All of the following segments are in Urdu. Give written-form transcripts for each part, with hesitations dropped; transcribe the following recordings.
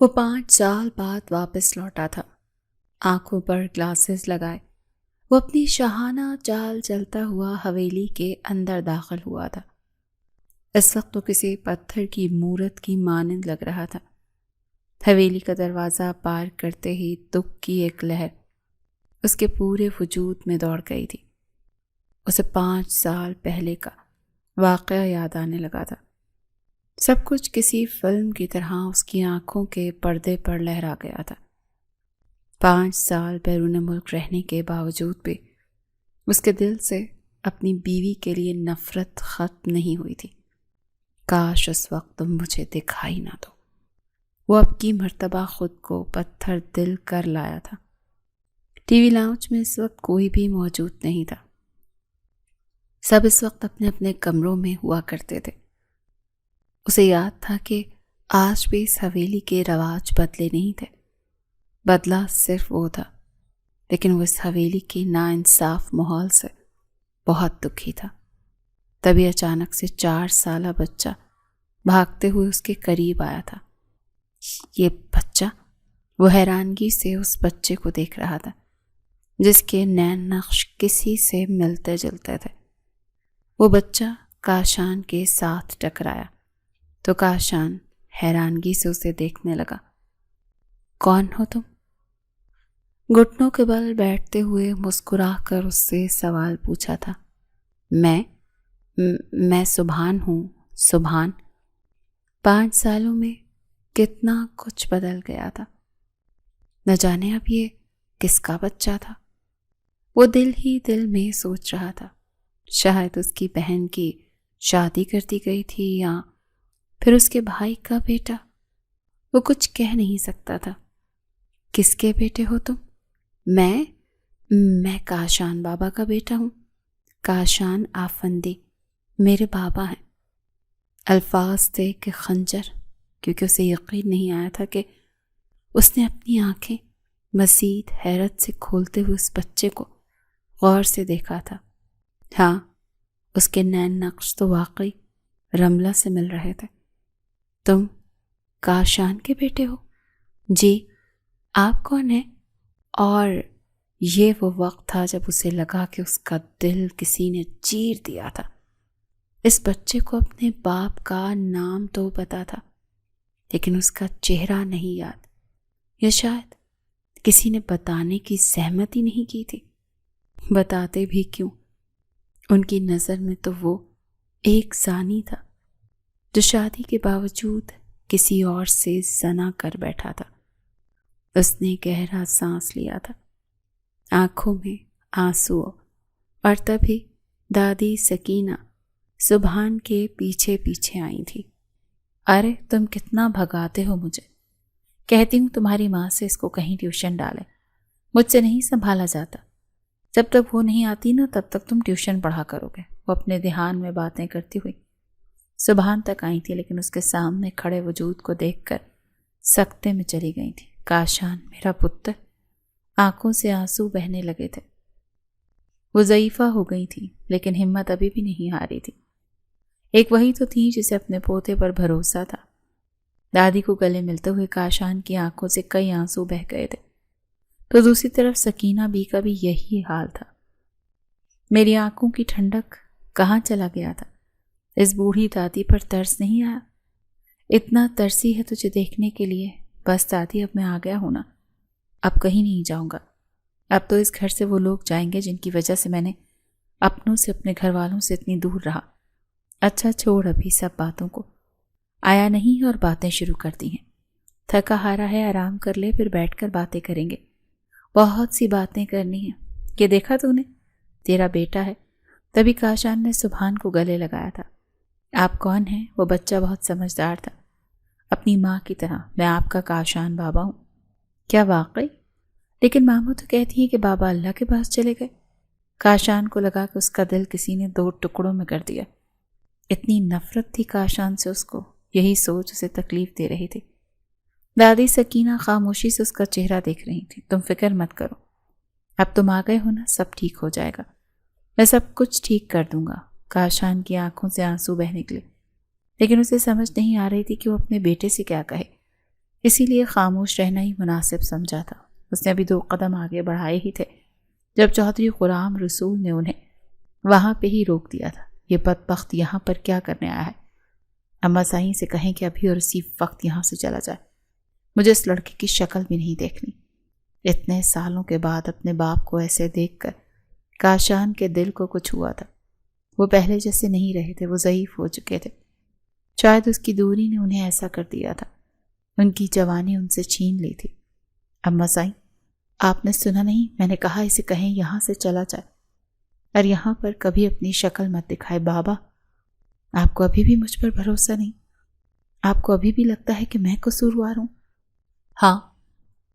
وہ 5 سال بعد واپس لوٹا تھا، آنکھوں پر گلاسز لگائے۔ وہ اپنی شاہانہ چال چلتا ہوا حویلی کے اندر داخل ہوا تھا۔ اس وقت وہ کسی پتھر کی مورت کی مانند لگ رہا تھا۔ حویلی کا دروازہ پار کرتے ہی دکھ کی ایک لہر اس کے پورے وجود میں دوڑ گئی تھی۔ اسے 5 سال پہلے کا واقعہ یاد آنے لگا تھا۔ سب کچھ کسی فلم کی طرح اس کی آنکھوں کے پردے پر لہرا گیا تھا۔ 5 سال بیرون ملک رہنے کے باوجود بھی اس کے دل سے اپنی بیوی کے لیے نفرت ختم نہیں ہوئی تھی۔ کاش اس وقت تم مجھے دکھائی نہ دو۔ وہ اب کی مرتبہ خود کو پتھر دل کر لایا تھا۔ ٹی وی لاؤنج میں اس وقت کوئی بھی موجود نہیں تھا۔ سب اس وقت اپنے اپنے کمروں میں ہوا کرتے تھے۔ اسے یاد تھا کہ آج بھی اس حویلی کے رواج بدلے نہیں تھے۔ بدلا صرف وہ تھا، لیکن وہ اس حویلی کے ناانصاف ماحول سے بہت دکھی تھا۔ تبھی اچانک سے 4 سالہ بچہ بھاگتے ہوئے اس کے قریب آیا تھا۔ یہ بچہ؟ وہ حیرانگی سے اس بچے کو دیکھ رہا تھا جس کے نین نقش کسی سے ملتے جلتے تھے۔ وہ بچہ کاشان کے ساتھ ٹکرایا تو کاشان حیرانگی سے اسے دیکھنے لگا۔ کون ہو تم؟ گھٹنوں کے بل بیٹھتے ہوئے مسکرا کر اس سے سوال پوچھا تھا۔ میں سبحان ہوں۔ سبحان؟ 5 سالوں میں کتنا کچھ بدل گیا تھا۔ نہ جانے اب یہ کس کا بچہ تھا۔ وہ دل ہی دل میں سوچ رہا تھا، شاید اس کی بہن کی شادی کر دی گئی تھی یا پھر اس کے بھائی کا بیٹا۔ وہ کچھ کہہ نہیں سکتا تھا۔ کس کے بیٹے ہو تم؟ میں کاشان بابا کا بیٹا ہوں۔ کاشان آفندی میرے بابا ہیں۔ الفاظ تھے کہ خنجر، کیونکہ اسے یقین نہیں آیا تھا کہ اس نے اپنی آنکھیں مزید حیرت سے کھولتے ہوئے اس بچے کو غور سے دیکھا تھا۔ ہاں، اس کے نین نقش تو واقعی رملہ سے مل رہے تھے۔ تم کاشان کے بیٹے ہو؟ جی۔ آپ کون ہیں؟ اور یہ وہ وقت تھا جب اسے لگا کہ اس کا دل کسی نے چیر دیا تھا۔ اس بچے کو اپنے باپ کا نام تو پتا تھا، لیکن اس کا چہرہ نہیں یاد، یا شاید کسی نے بتانے کی زحمت ہی نہیں کی تھی۔ بتاتے بھی کیوں؟ ان کی نظر میں تو وہ ایک زانی تھا جو شادی کے باوجود کسی اور سے زنا کر بیٹھا تھا۔ اس نے گہرا سانس لیا تھا، آنکھوں میں آنسو، اور تبھی دادی سکینہ سبحان کے پیچھے پیچھے آئی تھی۔ ارے تم کتنا بھگاتے ہو مجھے۔ کہتی ہوں تمہاری ماں سے اس کو کہیں ٹیوشن ڈالے، مجھ سے نہیں سنبھالا جاتا۔ جب تک وہ نہیں آتی نا تب تک تم ٹیوشن پڑھا کرو گے۔ وہ اپنے دھیان میں باتیں کرتی ہوئی سبحان تک آئی تھی، لیکن اس کے سامنے کھڑے وجود کو دیکھ کر سکتے میں چلی گئی تھی۔ کاشان میرا پتر؟ آنکھوں سے آنسو بہنے لگے تھے۔ وہ ضعیفہ ہو گئی تھی، لیکن ہمت ابھی بھی نہیں ہاری تھی۔ ایک وہی تو تھی جسے اپنے پوتے پر بھروسہ تھا۔ دادی کو گلے ملتے ہوئے کاشان کی آنکھوں سے کئی آنسو بہہ گئے تھے، تو دوسری طرف سکینہ بی کا بھی یہی حال تھا۔ میری آنکھوں کی ٹھنڈک کہاں چلا گیا تھا؟ اس بوڑھی دادی پر ترس نہیں آیا؟ اتنا ترسی ہے تجھے دیکھنے کے لیے۔ بس دادی اب میں آ گیا ہوں نا، اب کہیں نہیں جاؤں گا۔ اب تو اس گھر سے وہ لوگ جائیں گے جن کی وجہ سے میں نے اپنوں سے، اپنے گھر والوں سے اتنی دور رہا۔ اچھا چھوڑ ابھی سب باتوں کو، آیا نہیں ہے اور باتیں شروع کر دی ہیں۔ تھکا ہارا ہے، آرام کر لے، پھر بیٹھ کر باتیں کریں گے۔ بہت سی باتیں کرنی ہیں۔ یہ دیکھا تو نے، تیرا بیٹا ہے۔ تبھی کاشان نے سبحان کو گلے لگایا تھا۔ آپ کون ہیں؟ وہ بچہ بہت سمجھدار تھا، اپنی ماں کی طرح۔ میں آپ کا کاشان بابا ہوں۔ کیا واقعی؟ لیکن ماما تو کہتی ہیں کہ بابا اللہ کے پاس چلے گئے۔ کاشان کو لگا کہ اس کا دل کسی نے 2 ٹکڑوں میں کر دیا۔ اتنی نفرت تھی کاشان سے اس کو، یہی سوچ اسے تکلیف دے رہی تھی۔ دادی سکینہ خاموشی سے اس کا چہرہ دیکھ رہی تھی۔ تم فکر مت کرو، اب تم آ گئے ہو نا، سب ٹھیک ہو جائے گا، میں سب کچھ ٹھیک کر دوں گا۔ کاشان کی آنکھوں سے آنسو بہنے لگے، لیکن اسے سمجھ نہیں آ رہی تھی کہ وہ اپنے بیٹے سے کیا کہے۔ اسی لیے خاموش رہنا ہی مناسب سمجھا تھا۔ اس نے ابھی 2 قدم آگے بڑھائے ہی تھے جب چودھری غلام رسول نے انہیں وہاں پہ ہی روک دیا تھا۔ یہ بدبخت یہاں پر کیا کرنے آیا ہے؟ اماں سائیں سے کہیں کہ ابھی اور اسی وقت یہاں سے چلا جائے، مجھے اس لڑکے کی شکل بھی نہیں دیکھنی۔ اتنے سالوں کے بعد اپنے باپ کو ایسے دیکھ کر کاشان کے دل کو کچھ ہوا تھا۔ وہ پہلے جیسے نہیں رہے تھے، وہ ضعیف ہو چکے تھے۔ شاید اس کی دوری نے انہیں ایسا کر دیا تھا، ان کی جوانی ان سے چھین لی تھی۔ اماں سائیں، آپ نے سنا نہیں؟ میں نے کہا اسے کہیں یہاں سے چلا جائے اور یہاں پر کبھی اپنی شکل مت دکھائے۔ بابا، آپ کو ابھی بھی مجھ پر بھروسہ نہیں؟ آپ کو ابھی بھی لگتا ہے کہ میں قصوروار ہوں؟ ہاں،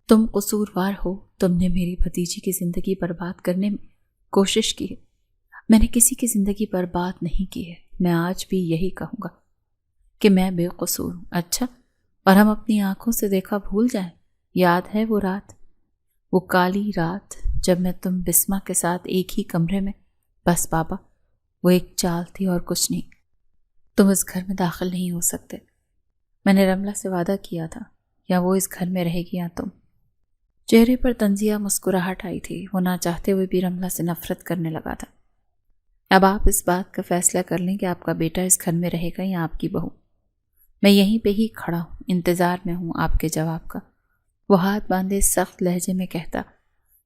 تم قصوروار ہو۔ تم نے میری بھتیجی کی زندگی برباد کرنے میں کوشش کی ہے۔ میں نے کسی کی زندگی برباد نہیں کی ہے۔ میں آج بھی یہی کہوں گا کہ میں بے قصور ہوں۔ اچھا، اور ہم اپنی آنکھوں سے دیکھا بھول جائیں؟ یاد ہے وہ رات، وہ کالی رات جب میں تم بسمہ کے ساتھ ایک ہی کمرے میں؟ بس بابا، وہ ایک چال تھی اور کچھ نہیں۔ تم اس گھر میں داخل نہیں ہو سکتے۔ میں نے رملہ سے وعدہ کیا تھا، یا وہ اس گھر میں رہے گی یا تم۔ چہرے پر طنزیہ مسکراہٹ آئی تھی۔ وہ نہ چاہتے ہوئے بھی رملہ سے نفرت کرنے لگا تھا۔ اب آپ اس بات کا فیصلہ کر لیں کہ آپ کا بیٹا اس گھر میں رہے گا یا آپ کی بہو۔ میں یہیں پہ ہی کھڑا ہوں، انتظار میں ہوں آپ کے جواب کا، وہ ہاتھ باندھے سخت لہجے میں کہتا۔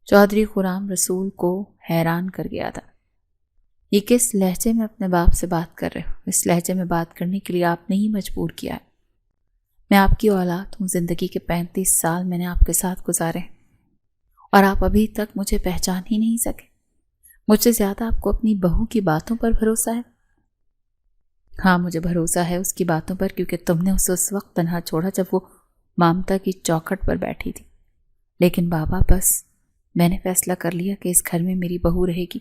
چودھری غلام رسول کو حیران کر گیا تھا۔ یہ کس لہجے میں اپنے باپ سے بات کر رہے ہو؟ اس لہجے میں بات کرنے کے لیے آپ نے ہی مجبور کیا ہے۔ میں آپ کی اولاد ہوں، زندگی کے 35 سال میں نے آپ کے ساتھ گزارے ہیں اور آپ ابھی تک مجھے پہچان ہی نہیں سکے۔ مجھ سے زیادہ آپ کو اپنی بہو کی باتوں پر بھروسہ ہے؟ ہاں، مجھے بھروسہ ہے اس کی باتوں پر، کیونکہ تم نے اسے اس وقت تنہا چھوڑا جب وہ مامتا کی چوکھٹ پر بیٹھی تھی۔ لیکن بابا، بس میں نے فیصلہ کر لیا کہ اس گھر میں میری بہو رہے گی۔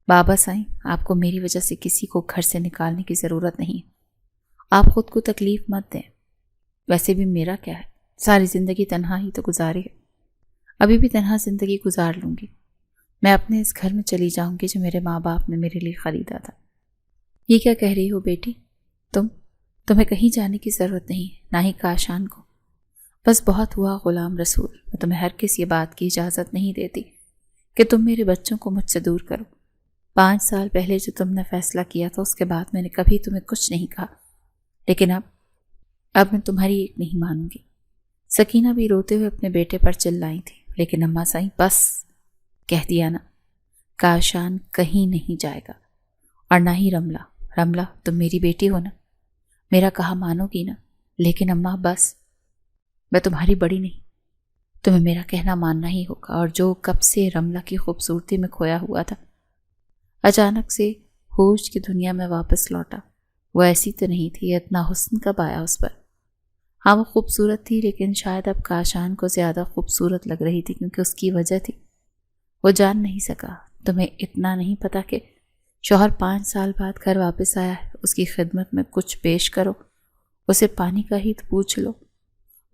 بابا سائیں، آپ کو میری وجہ سے کسی کو گھر سے نکالنے کی ضرورت نہیں ہے۔ آپ خود کو تکلیف مت دیں۔ ویسے بھی میرا کیا ہے، ساری زندگی تنہا ہی تو گزاری ہے، ابھی بھی تنہا زندگی گزار لوں گی۔ میں اپنے اس گھر میں چلی جاؤں گی جو میرے ماں باپ نے میرے لیے خریدا تھا۔ یہ کیا کہہ رہی ہو بیٹی؟ تمہیں کہیں جانے کی ضرورت نہیں، نہ ہی کاشان کو۔ بس بہت ہوا غلام رسول، میں تمہیں ہرگز یہ بات کی اجازت نہیں دیتی کہ تم میرے بچوں کو مجھ سے دور کرو۔ 5 سال پہلے جو تم نے فیصلہ کیا تھا، اس کے بعد میں نے کبھی تمہیں کچھ نہیں کہا، لیکن اب میں تمہاری ایک نہیں مانوں گی۔ سکینہ بھی روتے ہوئے اپنے بیٹے پر چلائی تھی، لیکن اماں سائیں بس کہہ دیا نا، کاشان کہیں نہیں جائے گا، اور نہ ہی رملہ تم میری بیٹی ہو نا، میرا کہا مانو گی نا؟ لیکن اماں بس، میں تمہاری بڑی نہیں، تمہیں میرا کہنا ماننا ہی ہوگا۔ اور جو کب سے رملہ کی خوبصورتی میں کھویا ہوا تھا، اچانک سے ہوش کی دنیا میں واپس لوٹا۔ وہ ایسی تو نہیں تھی، اتنا حسن کب آیا اس پر؟ ہاں، وہ خوبصورت تھی، لیکن شاید اب کاشان کو زیادہ خوبصورت لگ رہی تھی، کیونکہ اس کی وجہ تھی۔ وہ جان نہیں سکا۔ تمہیں اتنا نہیں پتا کہ شوہر 5 سال بعد گھر واپس آیا ہے، اس کی خدمت میں کچھ پیش کرو، اسے پانی کا ہی تو پوچھ لو۔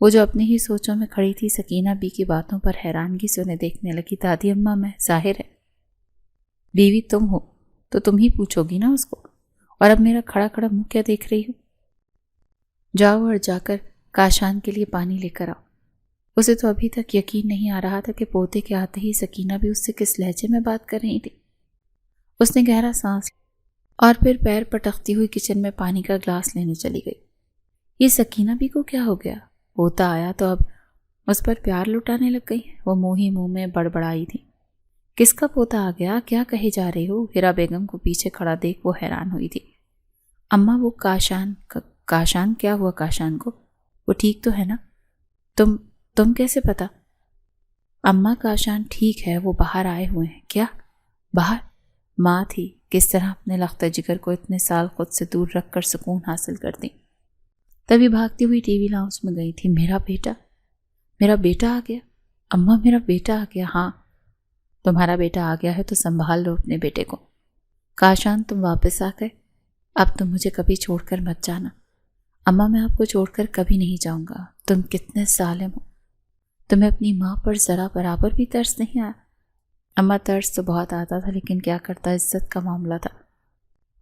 وہ جو اپنی ہی سوچوں میں کھڑی تھی، سکینہ بی کی باتوں پر حیرانگی سے انہیں دیکھنے لگی۔ دادی اماں، میں ظاہر ہے بیوی تم ہو تو تم ہی پوچھو گی نا اس کو، اور اب میرا کھڑا کھڑا منہ کیا دیکھ رہی ہو؟ جاؤ اور جا کر کاشان کے لیے پانی لے کر آؤ۔ اسے تو ابھی تک یقین نہیں آ رہا تھا کہ پوتے کے آتے ہی سکینہ بھی اس سے کس لہجے میں بات کر رہی تھی۔ اس نے گہرا سانس اور پھر پیر پٹکتی ہوئی کچن میں پانی کا گلاس لینے چلی گئی۔ یہ سکینہ بھی کو کیا ہو گیا؟ پوتا آیا تو اب اس پر پیار لٹانے لگ گئی۔ وہ منہ ہی منہ میں بڑبڑائی تھی۔ کس کا پوتا آ گیا؟ کیا کہے جا رہے ہو؟ ہیرا بیگم کو پیچھے کھڑا دیکھ وہ حیران ہوئی تھی۔ اماں، وہ کاشان کیا ہوا کاشان کو؟ وہ ٹھیک تو ہے نا؟ تم کیسے پتا؟ اماں، کاشان ٹھیک ہے، وہ باہر آئے ہوئے ہیں۔ کیا باہر؟ ماں تھی، کس طرح اپنے لختہ جگر کو اتنے سال خود سے دور رکھ کر سکون حاصل کرتی۔ تبھی بھاگتی ہوئی ٹی وی لاؤنج میں گئی تھی۔ میرا بیٹا آ گیا؟ اماں، میرا بیٹا آ گیا؟ ہاں، تمہارا بیٹا آ گیا ہے تو سنبھال لو اپنے بیٹے کو۔ کاشان، تم واپس آ گئے، اب تم مجھے کبھی چھوڑ کر مت جانا۔ اماں، میں آپ کو چھوڑ کر کبھی نہیں جاؤں گا۔ تم کتنے ظالم ہو، تمہیں اپنی ماں پر ذرا برابر بھی ترس نہیں آیا؟ اماں، ترس تو بہت آتا تھا، لیکن کیا کرتا، عزت کا معاملہ تھا۔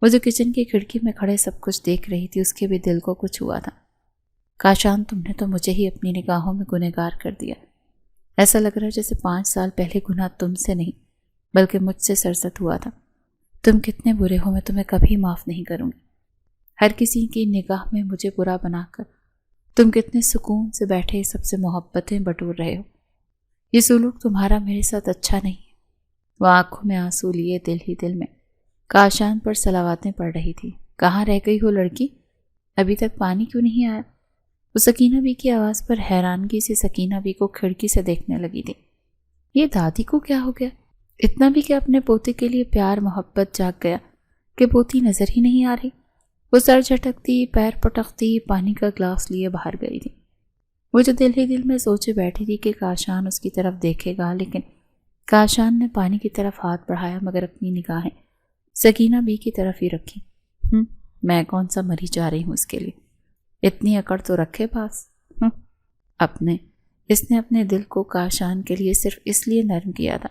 وہ جو کچن کی کھڑکی میں کھڑے سب کچھ دیکھ رہی تھی، اس کے بھی دل کو کچھ ہوا تھا۔ کاشان تم نے تو مجھے ہی اپنی نگاہوں میں گنہگار کر دیا. ایسا لگ رہا ہے جیسے 5 سال پہلے گناہ تم سے نہیں بلکہ مجھ سے سرزد ہوا تھا. تم کتنے برے ہو میں تمہیں کبھی معاف نہیں کروں گی. ہر کسی کی نگاہ میں مجھے برا بنا کر تم کتنے سکون سے بیٹھے سب سے محبتیں بٹور رہے ہو. یہ سلوک تمہارا میرے ساتھ اچھا نہیں ہے. وہ آنکھوں میں آنسو لیے دل ہی دل میں کاشان پر صلواتیں پڑھ رہی تھی. کہاں رہ گئی ہو لڑکی؟ ابھی تک پانی کیوں نہیں آیا؟ وہ سکینہ بی کی آواز پر حیرانگی سے سکینہ بی کو کھڑکی سے دیکھنے لگی تھی. یہ دادی کو کیا ہو گیا؟ اتنا بھی کہ اپنے پوتے کے لیے پیار محبت جاگ گیا کہ پوتی نظر ہی نہیں آ رہی. وہ سر جھٹکتی پیر پٹکتی پانی کا گلاس لیے باہر گئی تھی. وہ جو دل ہی دل میں سوچے بیٹھی تھی کہ کاشان اس کی طرف دیکھے گا، لیکن کاشان نے پانی کی طرف ہاتھ بڑھایا مگر اپنی نگاہیں سکینہ بی کی طرف ہی رکھی. میں کون سا مری جا رہی ہوں اس کے لیے؟ اتنی اکڑ تو رکھے پاس. اس نے اپنے دل کو کاشان کے لیے صرف اس لیے نرم کیا تھا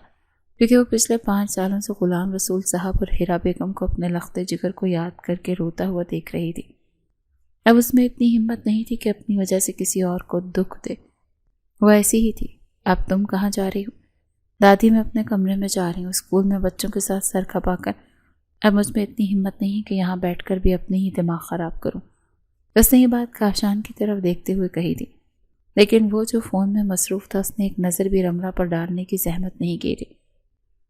کیونکہ وہ پچھلے 5 سالوں سے غلام رسول صاحب اور ہیرا بیگم کو اپنے لخت جگر کو یاد کر کے روتا ہوا دیکھ رہی تھی. اب اس میں اتنی ہمت نہیں تھی کہ اپنی وجہ سے کسی اور کو دکھ دے. وہ ایسی ہی تھی. اب تم کہاں جا رہی ہو؟ دادی میں اپنے کمرے میں جا رہی ہوں. اسکول میں بچوں کے ساتھ سر کھپا کر اب مجھ میں اتنی ہمت نہیں کہ یہاں بیٹھ کر بھی اپنے ہی دماغ خراب کروں. اس نے یہ بات کاشان کی طرف دیکھتے ہوئے کہی تھی، لیکن وہ جو فون میں مصروف تھا اس نے ایک نظر بھی رملہ پر ڈالنے کی زحمت نہیں کی تھی.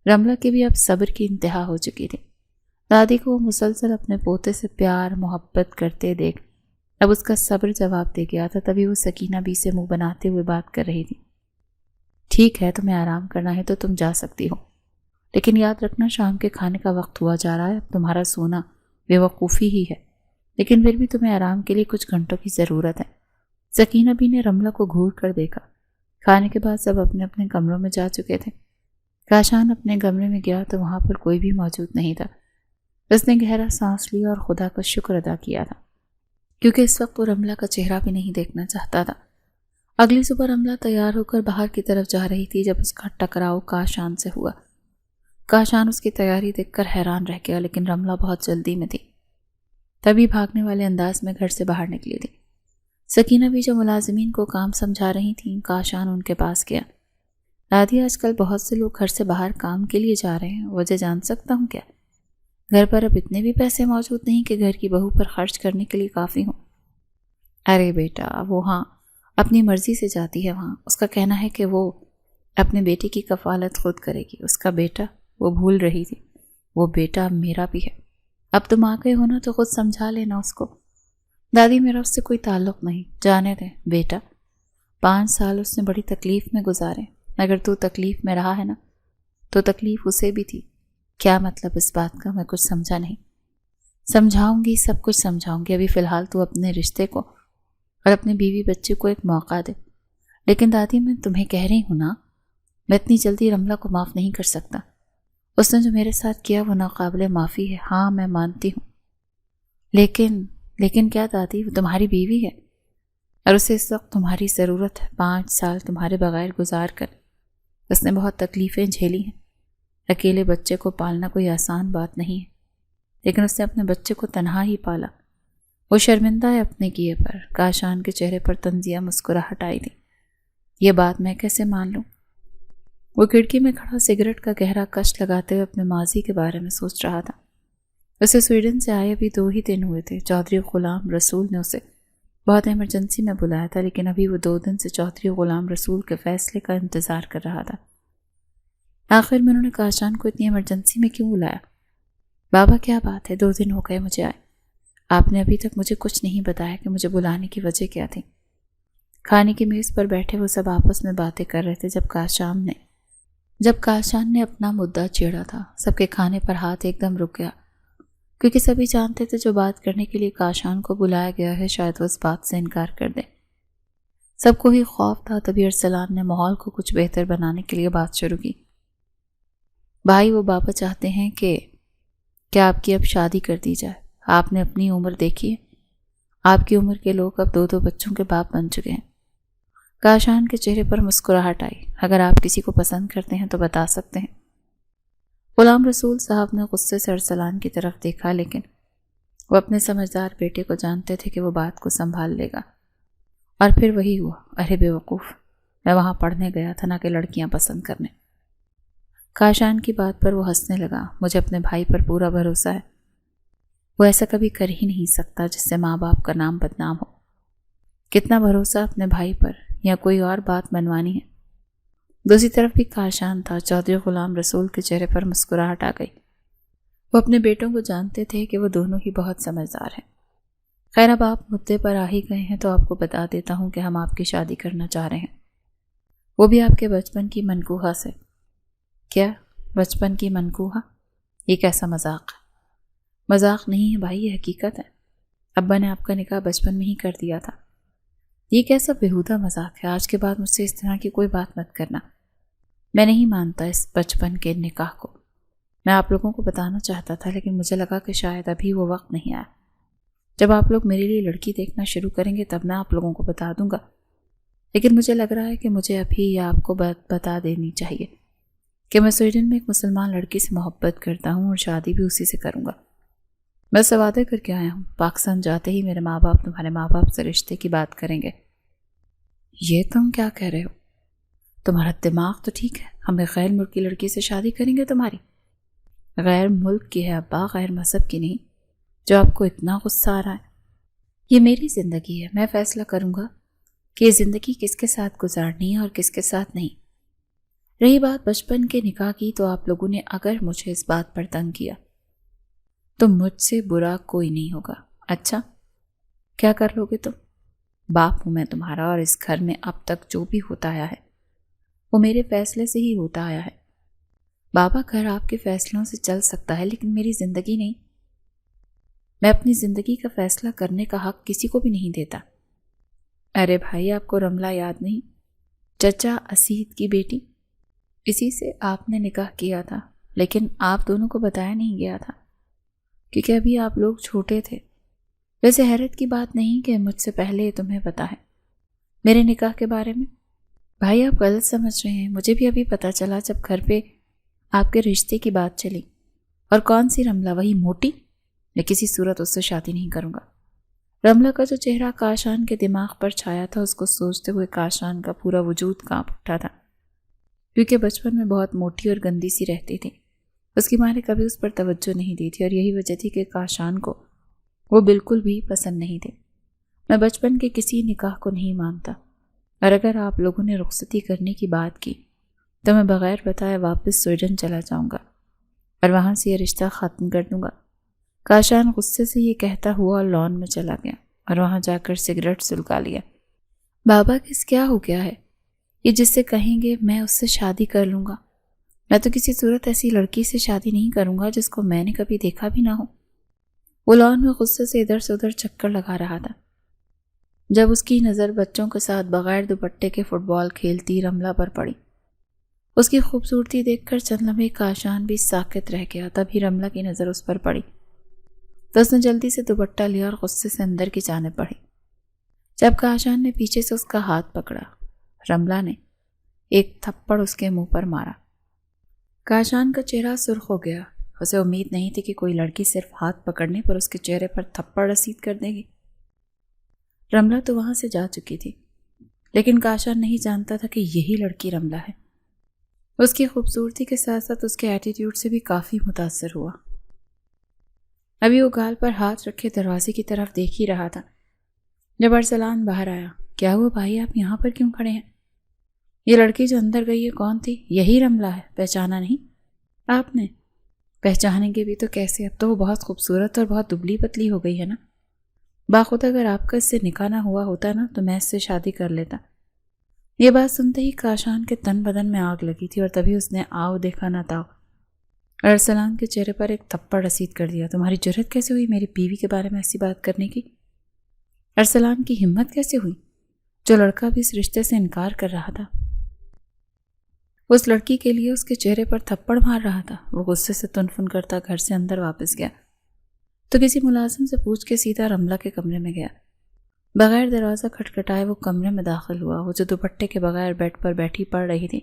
رملہ کے بھی اب صبر کی انتہا ہو چکی تھی. دادی کو وہ مسلسل اپنے پوتے سے پیار محبت کرتے دیکھ اب اس کا صبر جواب دے گیا تھا. تبھی وہ سکینہ بی سے منہ بناتے ہوئے بات کر رہی تھی. ٹھیک ہے، تمہیں آرام کرنا ہے تو تم جا سکتی ہو، لیکن یاد رکھنا شام کے کھانے کا وقت ہوا جا رہا ہے. اب تمہارا سونا بے وقوفی ہی ہے، لیکن پھر بھی تمہیں آرام کے لیے کچھ گھنٹوں کی ضرورت ہے. سکینہ بی نے رملہ کو گھور کر دیکھا. کھانے کے بعد سب اپنے اپنے کمروں میں جا چکے تھے. کاشان اپنے کمرے میں گیا تو وہاں پر کوئی بھی موجود نہیں تھا. اس نے گہرا سانس لیا اور خدا کا شکر ادا کیا تھا کیونکہ اس وقت وہ رملہ کا چہرہ بھی نہیں دیکھنا چاہتا تھا. اگلی صبح رملہ تیار ہو کر باہر کی طرف جا رہی تھی جب اس کا ٹکراؤ کاشان سے ہوا. کاشان اس کی تیاری دیکھ کر حیران رہ گیا، لیکن رملہ بہت جلدی میں تھی. تبھی بھاگنے والے انداز میں گھر سے باہر نکلی تھی. سکینہ بھی جو ملازمین کو کام سمجھا رہی تھیں، کاشان ان کے پاس گیا. دادی، آج کل بہت سے لوگ گھر سے باہر کام کے لیے جا رہے ہیں، وجہ جان سکتا ہوں کیا؟ گھر پر اب اتنے بھی پیسے موجود نہیں کہ گھر کی بہو پر خرچ کرنے کے لیے کافی ہوں. ارے بیٹا، وہ ہاں اپنی مرضی سے جاتی ہے وہاں. اس کا کہنا ہے کہ وہ اپنے بیٹے کی کفالت خود کرے گی. اس کا بیٹا، وہ بھول رہی تھی، وہ بیٹا اب میرا بھی ہے. اب تم آ گئے ہو نا تو خود سمجھا لینا اس کو. دادی، میرا اس سے کوئی تعلق نہیں، جانے دیں بیٹا. 5 سال اس نے بڑی تکلیف میں گزارے. اگر تو تکلیف میں رہا ہے نا تو تکلیف اسے بھی تھی. کیا مطلب اس بات کا؟ میں کچھ سمجھا نہیں. سمجھاؤں گی، سب کچھ سمجھاؤں گی. ابھی فی الحال تو اپنے رشتے کو اور اپنے بیوی بچے کو ایک موقع دے. لیکن دادی، میں تمہیں کہہ رہی ہوں نا، میں اتنی جلدی رملہ کو معاف نہیں کر سکتا. اس نے جو میرے ساتھ کیا وہ ناقابل معافی ہے. ہاں میں مانتی ہوں، لیکن کیا دادی؟ وہ تمہاری بیوی ہے اور اسے اس وقت تمہاری ضرورت ہے. 5 سال تمہارے بغیر گزار کر اس نے بہت تکلیفیں جھیلی ہیں. اکیلے بچے کو پالنا کوئی آسان بات نہیں ہے، لیکن اس نے اپنے بچے کو تنہا ہی پالا. وہ شرمندہ ہے اپنے کیے پر. کاشان کے چہرے پر طنزیہ مسکراہٹ آئی تھی. یہ بات میں کیسے مان لوں؟ وہ کھڑکی میں کھڑا سگریٹ کا گہرا کش لگاتے ہوئے اپنے ماضی کے بارے میں سوچ رہا تھا. اسے سویڈن سے آئے ابھی 2 ہی دن ہوئے تھے. چودھری غلام رسول نے اسے بہت ایمرجنسی میں بلایا تھا، لیکن ابھی وہ 2 دن سے چودھری غلام رسول کے فیصلے کا انتظار کر رہا تھا. آخر میں انہوں نے کاشان کو اتنی ایمرجنسی میں کیوں بلایا؟ بابا، کیا بات ہے؟ 2 دن ہو گئے مجھے آئے. آپ نے ابھی تک مجھے کچھ نہیں بتایا کہ مجھے بلانے کی وجہ کیا تھی. کھانے کی میز پر بیٹھے وہ سب آپس میں باتیں کر رہے تھے جب کاشان نے اپنا مدعا چھیڑا تھا. سب کے کھانے پر ہاتھ ایک دم رک گیا کیونکہ سبھی جانتے تھے جو بات کرنے کے لیے کاشان کو بلایا گیا ہے شاید وہ اس بات سے انکار کر دے. سب کو ہی خوف تھا. تبھی ارسلان نے ماحول کو کچھ بہتر بنانے کے لیے بات شروع کی. بھائی، وہ بابا چاہتے ہیں کہ کیا آپ کی اب شادی کر دی جائے. آپ نے اپنی عمر دیکھی ہے. آپ کی عمر کے لوگ اب 2 بچوں کے باپ بن چکے ہیں. کاشان کے چہرے پر مسکراہٹ آئی. اگر آپ کسی کو پسند کرتے ہیں تو بتا سکتے ہیں. غلام رسول صاحب نے غصے سے ارسلان کی طرف دیکھا، لیکن وہ اپنے سمجھدار بیٹے کو جانتے تھے کہ وہ بات کو سنبھال لے گا. اور پھر وہی ہوا۔ ارے بیوقوف، میں وہاں پڑھنے گیا تھا، نہ کہ لڑکیاں پسند کرنے۔ کاشان کی بات پر وہ ہنسنے لگا۔ مجھے اپنے بھائی پر پورا بھروسہ ہے، وہ ایسا کبھی کر ہی نہیں سکتا جس سے ماں باپ کا نام بدنام ہو۔ کتنا بھروسہ اپنے بھائی پر، یا کوئی اور بات منوانی ہے؟ دوسری طرف بھی کاشان تھا۔ چودھری غلام رسول کے چہرے پر مسکراہٹ آ گئی۔ وہ اپنے بیٹوں کو جانتے تھے کہ وہ دونوں ہی بہت سمجھدار ہیں۔ خیر، اب آپ مدعے پر آ ہی گئے ہیں تو آپ کو بتا دیتا ہوں کہ ہم آپ کی شادی کرنا چاہ رہے ہیں، وہ بھی آپ کے بچپن کی منکوحہ سے۔ کیا بچپن کی منکوحہ؟ یہ کیسا مذاق ہے؟ مذاق نہیں ہے بھائی، یہ حقیقت ہے۔ ابا نے آپ کا نکاح بچپن میں ہی کر دیا تھا۔ یہ کیسا بیہودہ مذاق ہے؟ آج کے بعد مجھ سے اس طرح کی کوئی بات مت کرنا۔ میں نہیں مانتا اس بچپن کے نکاح کو۔ میں آپ لوگوں کو بتانا چاہتا تھا، لیکن مجھے لگا کہ شاید ابھی وہ وقت نہیں آیا۔ جب آپ لوگ میرے لیے لڑکی دیکھنا شروع کریں گے تب میں آپ لوگوں کو بتا دوں گا، لیکن مجھے لگ رہا ہے کہ مجھے ابھی یہ آپ کو بتا دینی چاہیے کہ میں سویڈن میں ایک مسلمان لڑکی سے محبت کرتا ہوں اور شادی بھی اسی سے کروں گا۔ میں سے وعدے کر کے آیا ہوں، پاکستان جاتے ہی میرے ماں باپ تمہارے ماں باپ سے رشتے کی بات کریں گے۔ یہ تم کیا کہہ رہے ہو؟ تمہارا دماغ تو ٹھیک ہے؟ ہم ایک غیر ملک کی لڑکی سے شادی کریں گے تمہاری؟ غیر ملک کی ہے ابا، غیر مذہب کی نہیں، جو آپ کو اتنا غصہ آ رہا ہے۔ یہ میری زندگی ہے، میں فیصلہ کروں گا کہ یہ زندگی کس کے ساتھ گزارنی ہے اور کس کے ساتھ نہیں۔ رہی بات بچپن کے نکاح کی، تو آپ لوگوں نے اگر مجھے اس بات پر تنگ کیا تو مجھ سے برا کوئی نہیں ہوگا۔ اچھا، کیا کر لو گے تم؟ باپ ہوں میں تمہارا، اور اس گھر میں اب تک جو بھی ہوتا آیا ہے وہ میرے فیصلے سے ہی ہوتا آیا ہے۔ بابا، گھر آپ کے فیصلوں سے چل سکتا ہے لیکن میری زندگی نہیں۔ میں اپنی زندگی کا فیصلہ کرنے کا حق کسی کو بھی نہیں دیتا۔ ارے بھائی، آپ کو رملہ یاد نہیں؟ چچا اسید کی بیٹی، اسی سے آپ نے نکاح کیا تھا، لیکن آپ دونوں کو بتایا نہیں گیا تھا کیونکہ ابھی آپ لوگ چھوٹے تھے۔ ویسے حیرت کی بات نہیں کہ مجھ سے پہلے تمہیں پتا ہے میرے نکاح کے بارے میں۔ بھائی، آپ غلط سمجھ رہے ہیں، مجھے بھی ابھی پتا چلا جب گھر پہ آپ کے رشتے کی بات چلی۔ اور کون سی رملہ؟ وہی موٹی؟ میں کسی صورت اس سے شادی نہیں کروں گا۔ رملہ کا جو چہرہ کاشان کے دماغ پر چھایا تھا، اس کو سوچتے ہوئے کاشان کا پورا وجود کانپ اٹھا تھا، کیونکہ بچپن میں بہت موٹی اور گندی سی رہتی تھی۔ اس کی ماں نے کبھی اس پر توجہ نہیں دی تھی، اور یہی وجہ تھی کہ کاشان کو وہ بالکل بھی پسند نہیں تھے۔ میں بچپن کے کسی نکاح کو نہیں مانتا، اور اگر آپ لوگوں نے رخصتی کرنے کی بات کی تو میں بغیر بتائے واپس سویڈن چلا جاؤں گا اور وہاں سے یہ رشتہ ختم کر دوں گا۔ کاشان غصے سے یہ کہتا ہوا لان میں چلا گیا اور وہاں جا کر سگریٹ سلگا لیا۔ بابا، کس کیا ہو گیا ہے؟ یہ جس سے کہیں گے میں اس سے شادی کر لوں گا، میں تو کسی صورت ایسی لڑکی سے شادی نہیں کروں گا جس کو میں نے کبھی دیکھا بھی نہ ہو۔ وہ لان میں غصے سے ادھر سے ادھر چکر لگا رہا تھا جب اس کی نظر بچوں کے ساتھ بغیر دوپٹے کے فٹ بال کھیلتی رملہ پر پڑی۔ اس کی خوبصورتی دیکھ کر چند لمحے کاشان بھی ساکت رہ گیا، تبھی رملہ کی نظر اس پر پڑی تو اس نے جلدی سے دوپٹہ لیا اور غصے سے اندر کی جانب بڑھی۔ جب کاشان نے پیچھے سے اس کا ہاتھ پکڑا، رملہ نے ایک تھپڑ اس کے منہ پر مارا۔ کاشان کا چہرہ سرخ ہو گیا۔ اسے امید نہیں تھی کہ کوئی لڑکی صرف ہاتھ پکڑنے پر اس کے چہرے پر تھپڑ رسید کر دے گی۔ رملہ تو وہاں سے جا چکی تھی، لیکن کاشان نہیں جانتا تھا کہ یہی لڑکی رملہ ہے۔ اس کی خوبصورتی کے ساتھ ساتھ اس کے ایٹیٹیوڈ سے بھی کافی متاثر ہوا۔ ابھی وہ گال پر ہاتھ رکھے دروازے کی طرف دیکھ ہی رہا تھا جب ارسلان باہر آیا۔ کیا ہوا بھائی، آپ یہاں پر کیوں کھڑے ہیں؟ یہ لڑکی جو اندر گئی ہے کون تھی؟ یہی رملہ ہے، پہچانا نہیں آپ نے؟ پہچانیں گے بھی تو کیسے؟ اب تو وہ بہت خوبصورت اور بہت دبلی پتلی ہو گئی ہے نا۔ باخود اگر آپ کا اس سے نکاح نہ ہوا ہوتا نا تو میں اس سے شادی کر لیتا۔ یہ بات سنتے ہی کاشان کے تن بدن میں آگ لگی تھی اور تبھی اس نے آؤ دیکھا نہ تاؤ ارسلان کے چہرے پر ایک تھپڑ رسید کر دیا۔ تمہاری جرأت کیسے ہوئی میری بیوی کے بارے میں ایسی بات کرنے کی؟ ارسلان کی ہمت کیسے ہوئی؟ جو لڑکا بھی اس رشتے سے انکار کر رہا تھا، اس لڑکی کے لیے اس کے چہرے پر تھپڑ مار رہا تھا۔ وہ غصے سے تنفن کرتا گھر سے اندر واپس گیا تو کسی ملازم سے پوچھ کے سیدھا رملہ کے کمرے میں گیا۔ بغیر دروازہ کھٹکھٹائے وہ کمرے میں داخل ہوا۔ وہ جو دوپٹے کے بغیر بیڈ پر بیٹھی پڑ رہی تھی،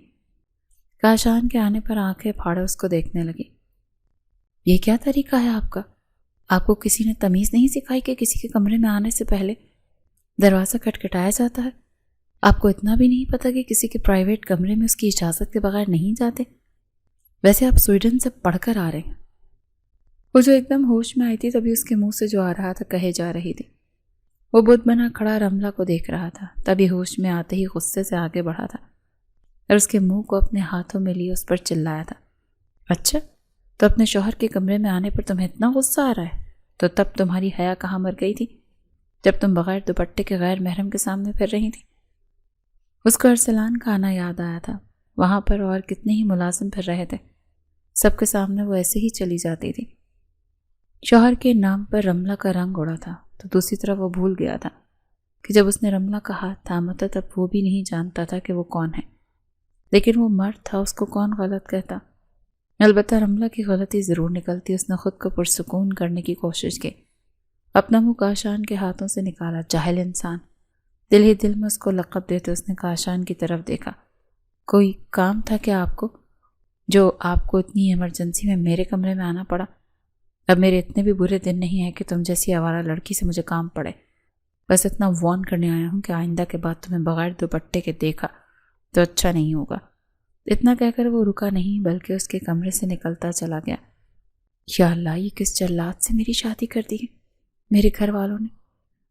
کاشان کے آنے پر آنکھیں پھاڑے اس کو دیکھنے لگی۔ یہ کیا طریقہ ہے آپ کا؟ آپ کو کسی نے تمیز نہیں سکھائی کہ کسی کے کمرے میں آنے سے پہلے دروازہ کھٹکھٹایا جاتا ہے، آپ کو اتنا بھی نہیں پتا کہ کسی کے پرائیویٹ کمرے میں اس کی اجازت کے بغیر نہیں جاتے؟ ویسے آپ سویڈن سے پڑھ کر آ رہے ہیں۔ وہ جو ایک دم ہوش میں آئی تھی تبھی اس کے منہ سے جو آ رہا تھا کہے جا رہی تھی۔ وہ بت بنا کھڑا رملہ کو دیکھ رہا تھا، تبھی ہوش میں آتے ہی غصے سے آگے بڑھا تھا اور اس کے منہ کو اپنے ہاتھوں میں لیے اس پر چلایا تھا۔ اچھا، تو اپنے شوہر کے کمرے میں آنے پر تمہیں اتنا غصہ آ رہا ہے؟ تو تب تمہاری حیا کہاں مر گئی تھی جب تم بغیر دوپٹے کے غیر محرم کے سامنے پھر رہی تھی؟ اس کو ارسلان کا آنا یاد آیا تھا۔ وہاں پر اور کتنے ہی ملازم پھر رہے تھے، سب کے سامنے وہ ایسے ہی چلی جاتی تھی۔ شوہر کے نام پر رملہ کا رنگ اڑا تھا، تو دوسری طرف وہ بھول گیا تھا کہ جب اس نے رملہ کا ہاتھ تھاما تھا تب وہ بھی نہیں جانتا تھا کہ وہ کون ہے، لیکن وہ مرد تھا، اس کو کون غلط کہتا؟ البتہ رملہ کی غلطی ضرور نکلتی۔ اس نے خود کو پرسکون کرنے کی کوشش کی، اپنا منہ کاشان کے ہاتھوں سے نکالا۔ جاہل انسان، دل ہی دل میں اس کو لقب دیتے اس نے کاشان کی طرف دیکھا۔ کوئی کام تھا کیا آپ کو جو آپ کو اتنی ایمرجنسی میں میرے کمرے میں آنا پڑا؟ اب میرے اتنے بھی برے دن نہیں ہیں کہ تم جیسی آوارہ لڑکی سے مجھے کام پڑے۔ بس اتنا وارن کرنے آیا ہوں کہ آئندہ کے بعد تمہیں بغیر دوپٹے کے دیکھا تو اچھا نہیں ہوگا۔ اتنا کہہ کر وہ رکا نہیں بلکہ اس کے کمرے سے نکلتا چلا گیا۔ یا اللہ، یہ کس جلاد سے میری شادی کر دی ہے میرے گھر والوں نے؟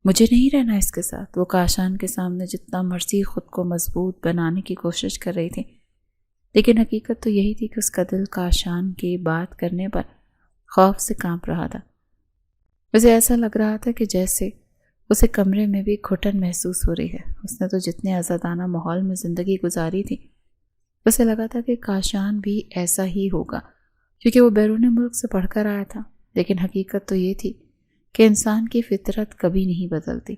مجھے نہیں رہنا اس کے ساتھ۔ وہ کاشان کے سامنے جتنا مرضی خود کو مضبوط بنانے کی کوشش کر رہی تھی، لیکن حقیقت تو یہی تھی کہ اس کا دل کاشان کی بات کرنے پر خوف سے کانپ رہا تھا۔ اسے ایسا لگ رہا تھا کہ جیسے اسے کمرے میں بھی گھٹن محسوس ہو رہی ہے۔ اس نے تو جتنے آزادانہ ماحول میں زندگی گزاری تھی، اسے لگا تھا کہ کاشان بھی ایسا ہی ہوگا کیونکہ وہ بیرون ملک سے پڑھ کر آیا تھا، لیکن حقیقت تو یہ تھی کہ انسان کی فطرت کبھی نہیں بدلتی۔